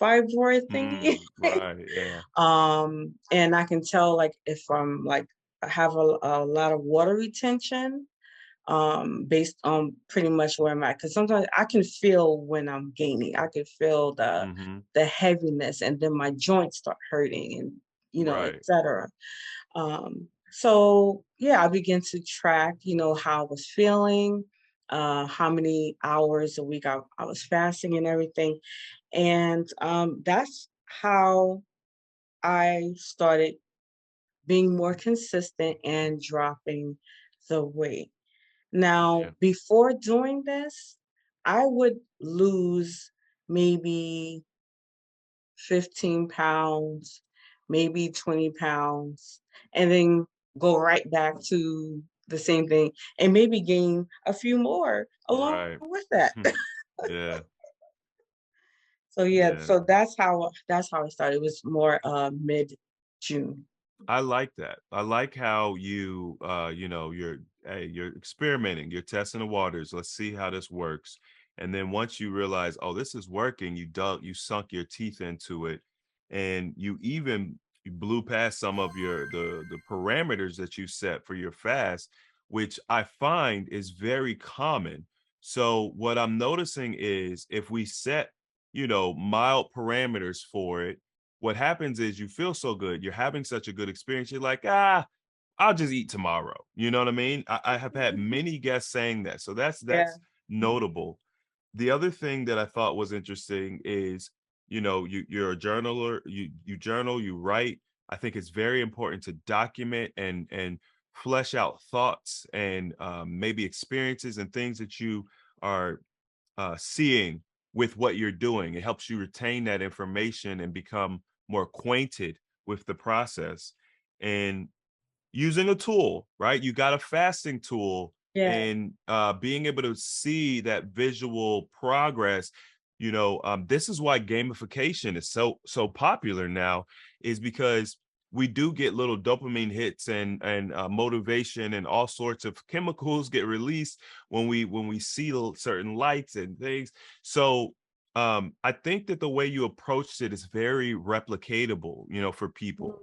fibroid thingy. Right, yeah. And I can tell like if I'm like I have a lot of water retention based on pretty much where I'm at. Because sometimes I can feel when I'm gaining. I can feel Mhm. the heaviness, and then my joints start hurting, and Right. etc. So yeah, I began to track, how I was feeling, how many hours a week I was fasting and everything. And that's how I started being more consistent and dropping the weight. Now, Yeah. before doing this, I would lose maybe 15 pounds, maybe 20 pounds, and then go right back to the same thing and maybe gain a few more along Right. with that. Yeah, So yeah, yeah. so that's how it started. It was more mid June. I like that. I like how you you know, you're hey, you're experimenting, you're testing the waters. Let's see how this works. And then once you realize, oh, this is working, you sunk your teeth into it, and you blew past some of the parameters that you set for your fast, which I find is very common. So what I'm noticing is if we set, mild parameters for it, what happens is you feel so good. You're having such a good experience. You're like, I'll just eat tomorrow. You know what I mean? I have had many guests saying that. So Yeah. that's notable. The other thing that I thought was interesting is, you're a journaler, you journal, you write. I think it's very important to document and flesh out thoughts and maybe experiences and things that you are seeing with what you're doing. It helps you retain that information and become more acquainted with the process. And using a tool, right? You got a fasting tool, Yeah. and being able to see that visual progress. This is why gamification is so popular now, is because we do get little dopamine hits and motivation, and all sorts of chemicals get released when we see certain likes and things. So I think that the way you approached it is very replicatable, for people,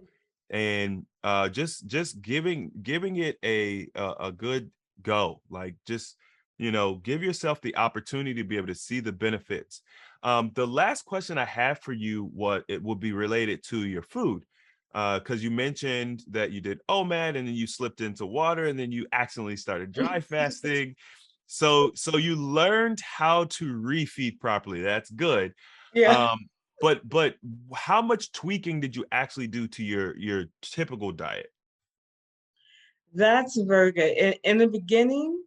Mhm. and just giving it a good go. Like, just give yourself the opportunity to be able to see the benefits. The last question I have for you, what it would be related to your food, because you mentioned that you did OMAD and then you slipped into water and then you accidentally started dry fasting. So you learned how to refeed properly. That's good. Yeah. um but how much tweaking did you actually do to your typical diet? That's very good. In the beginning,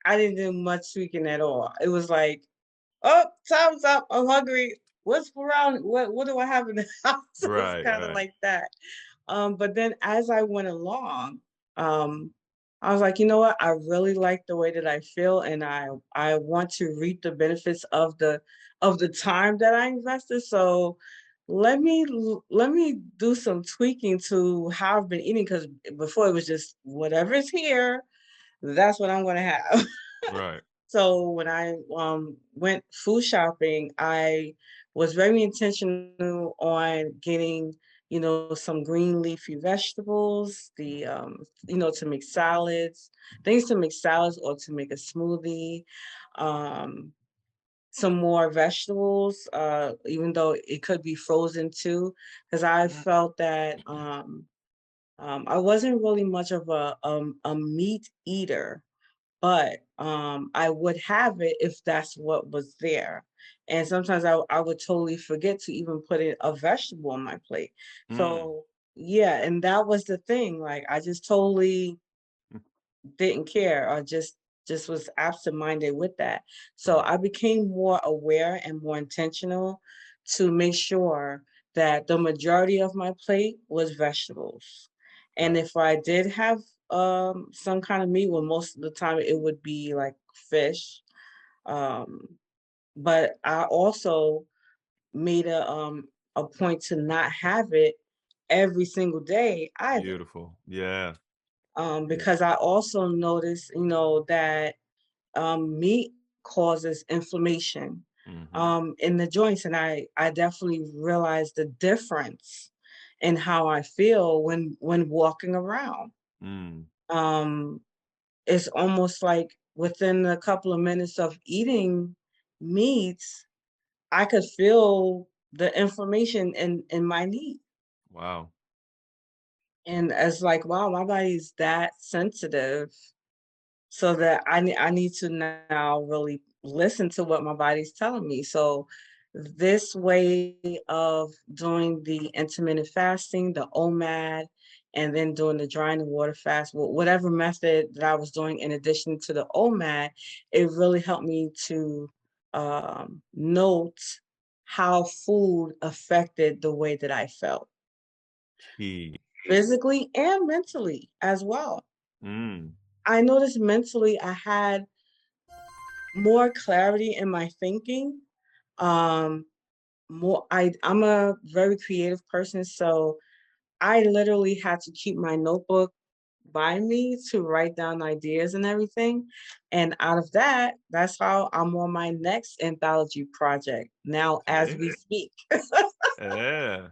I didn't do much tweaking at all. It was like, oh, time's up. I'm hungry. what's around? What do I have in the house? It was Right, kind of right. like that. But then as I went along, um, I was like, you know what? I really like the way that I feel, and I want to reap the benefits of the time that I invested. So let me do some tweaking to how I've been eating because before it was just whatever's here, that's what I'm gonna have. Right. So when I went food shopping, I was very intentional on getting, some green leafy vegetables, to make salads, things to make salads or to make a smoothie. Um, some more vegetables, even though it could be frozen too, because I felt that I wasn't really much of a meat eater, but, I would have it if that's what was there, and sometimes I would totally forget to even put in a vegetable on my plate. Mm. So, yeah, and that was the thing, like, I just totally didn't care or just was absent-minded with that. So, Right. I became more aware and more intentional to make sure that the majority of my plate was vegetables, and Got if I did have, some kind of meat, well, most of the time it would be, like, fish, um, but I also made a point to not have it every single day either, beautiful. Yeah. Yeah. because I also noticed, that meat causes inflammation Mhm. in the joints, and I definitely realized the difference in how I feel when walking around. Mm. Um, it's almost like within a couple of minutes of eating meats, I could feel the inflammation in my knee, Wow. and it's like, wow, my body's that sensitive. So that I need to now really listen to what my body's telling me. So this way of doing the intermittent fasting, the OMAD, and then doing the drying the water fast, whatever method that I was doing in addition to the OMAD, it really helped me to note how food affected the way that I felt Key. physically and mentally as well. Mm. I noticed mentally I had more clarity in my thinking. Um, I'm a very creative person, so I literally had to keep my notebook by me to write down ideas and everything. And out of that, that's how I'm on my next anthology project now as Okay. we speak. Yeah.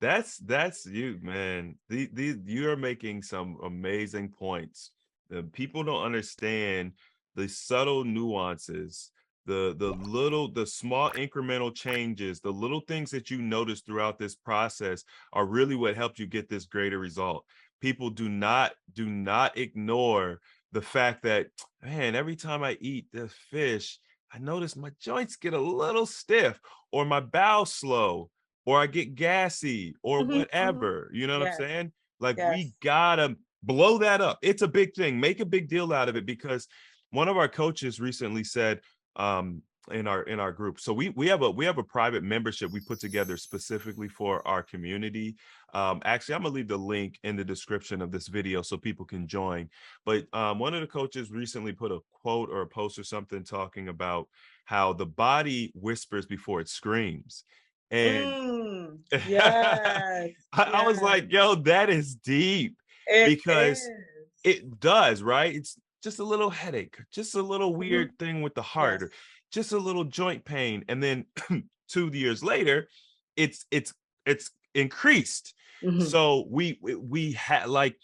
That's you, man. You're making some amazing points. The people don't understand the subtle nuances, the small incremental changes, the little things that you notice throughout this process are really what helped you get this greater result. People do not ignore the fact that, man, every time I eat this fish, I notice my joints get a little stiff or my bowels slow or I get gassy or Mhm, mhm. whatever. You know what I'm Yes, saying? Like we yes. gotta blow that up. It's a big thing. Make a big deal out of it because one of our coaches recently said in our group. So we have a private membership we put together specifically for our community. Actually, I'm gonna leave the link in the description of this video so people can join. But one of the coaches recently put a quote or a post or something talking about how the body whispers before it screams. And I Yes, I was yes. like, yo, that is deep It because is. it does, right? It's just a little headache, just a little Mhm. weird thing with the heart, Yes. or just a little joint pain. And then 2 years later, it's increased. Mhm, So we had like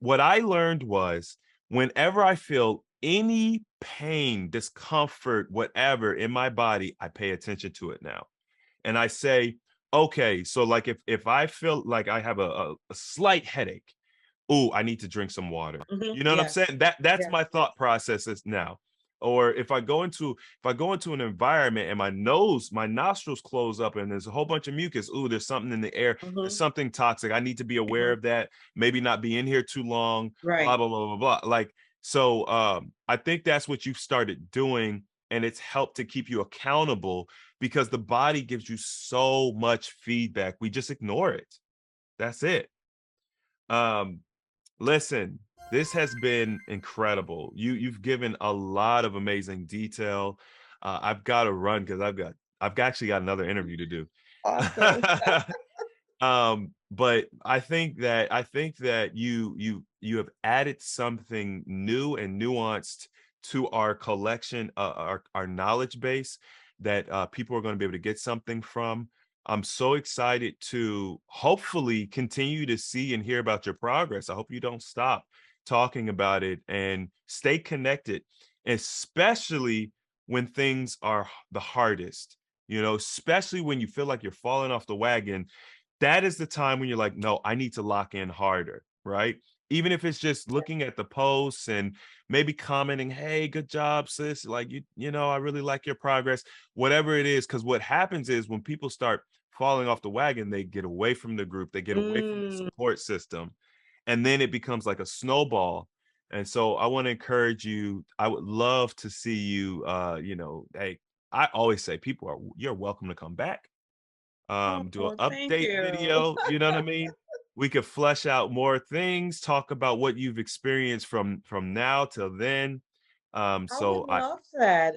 what I learned was whenever I feel any pain, discomfort, whatever in my body, I pay attention to it now and I say, okay, so like if I feel like I have a slight headache, oh, I need to drink some water. mhm. You know what I'm Yes, saying? That's yes. my thought processes now. Or if I go into an environment and my nostrils close up and there's a whole bunch of mucus, ooh, there's something in the air, there's Mhm, something toxic. I need to be aware mhm. of that, maybe not be in here too long, blah, Right. blah, blah, blah, blah. Like, so I think that's what you started doing and it's helped to keep you accountable because the body gives you so much feedback. We just ignore it. That's it. Um, Listen, this has been incredible. You've given a lot of amazing detail. I've got to run because I've actually got another interview to do. Awesome. But I think that you have added something new and nuanced to our collection, our knowledge base that people are going to be able to get something from. I'm so excited to hopefully continue to see and hear about your progress. I hope you don't stop talking about it and stay connected, especially when things are the hardest, especially when you feel like you're falling off the wagon. That is the time when you're like, no, I need to lock in harder, right? Even if it's just looking at the posts and maybe commenting, hey, good job, sis. Like, I really like your progress, whatever it is. Because what happens is when people start falling off the wagon, they get away from the group, they get away from the Mm, support system, and then it becomes like a snowball. And so I want to encourage you. I would love to see you, hey, I always say you're welcome to come back, do an oh, thank update you. video, you know what I mean? We could flesh out more things, talk about what you've experienced from now till then. I would So I love that.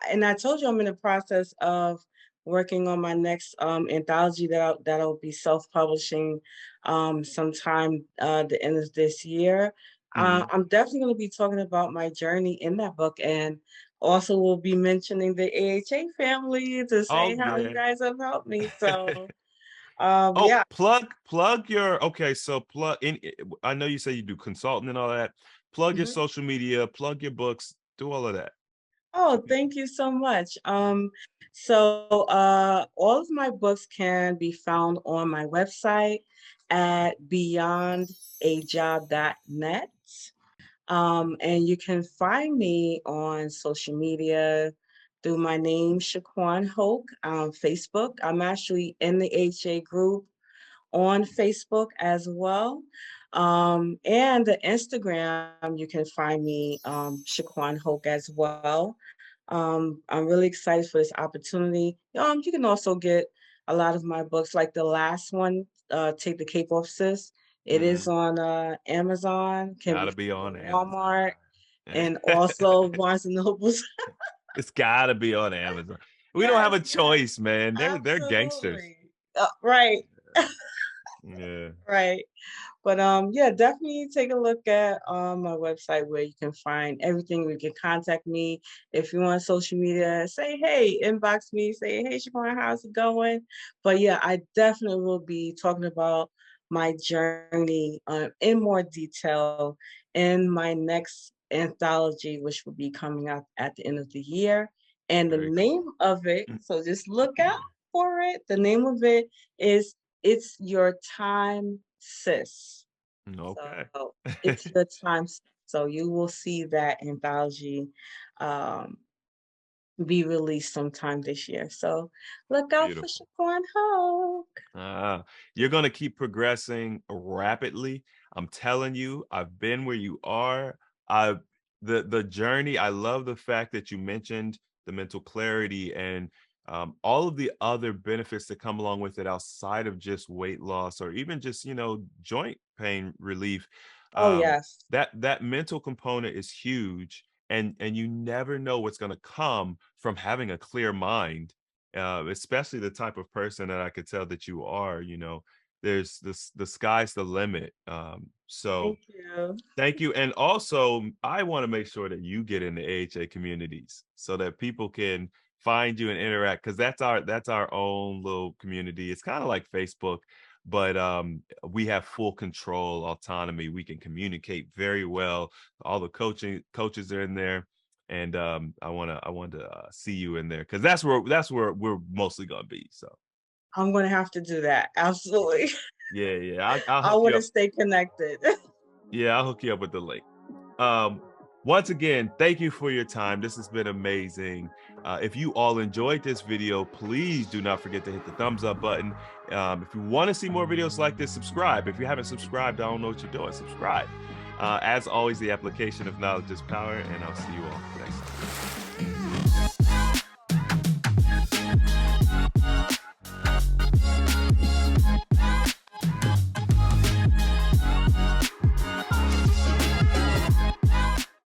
And I told you I'm in the process of working on my next anthology that'll be self-publishing sometime the end of this year. Mhm. I'm definitely going to be talking about my journey in that book, and also will be mentioning the AHA family to Oh, say how you yeah. guys have helped me. So Oh, yeah. plug your okay, so plug in I know you say you do consulting and all that. Plug your Mhm. social media, plug your books, do all of that for Oh, people. thank you so much. All of my books can be found on my website at beyondajob.net. And you can find me on social media through my name, Shaquan Hoke, Facebook. I'm actually in the HA group on Facebook as well. And the Instagram, you can find me, Shaquan Hoke as well. I'm really excited for this opportunity. You can also get a lot of my books, like the last one, Take the Cape Off Sis. It is Mhm. on Amazon, can be Gotta be found on on Walmart, Amazon. and also Barnes and Nobles. It's gotta be on Amazon. We don't have Yes, a yes, choice, man. They're gangsters. absolutely. Right, Yeah, right. But yeah, definitely take a look at my website where you can find everything. You can contact me if you want social media. Say hey, inbox me. Say hey, Siobhan, how's it going? But yeah, I definitely will be talking about my journey in more detail in my next anthology, which will be coming out at the end of the year. And the very cool. name of it, so just look out for it. The name of it is It's Your Time, Sis. Okay. So it's your time. So you will see that anthology um, be released sometime this year. So look out for Beautiful. Shaquan Hoke. Ah, you're gonna keep progressing rapidly. I'm telling you, I've been where you are. I the journey, I love the fact that you mentioned the mental clarity and all of the other benefits that come along with it outside of just weight loss or even just, joint pain relief. Oh, Um, yes. that mental component is huge, and you never know what's gonna come from having a clear mind, especially the type of person that I could tell that you are, there's this the sky's the limit. So Thank you. thank you. And also I want to make sure that you get in the AHA communities so that people can find you and interact because that's our own little community. It's kind of like Facebook, but we have full control, autonomy. We can communicate very well. All the coaches are in there, and I want to see you in there because that's where we're mostly gonna be. So I'm going to have to do that. Absolutely. yeah, yeah, I'll I hook want you to up. stay connected. Yeah, I'll hook you up with the link. Um, Once again, thank you for your time. This has been amazing. If you all enjoyed this video, please do not forget to hit the thumbs up button. If you want to see more videos like this, subscribe. If you haven't subscribed, I don't know what you're doing. Subscribe. As always, the application of knowledge is power, and I'll see you all next time.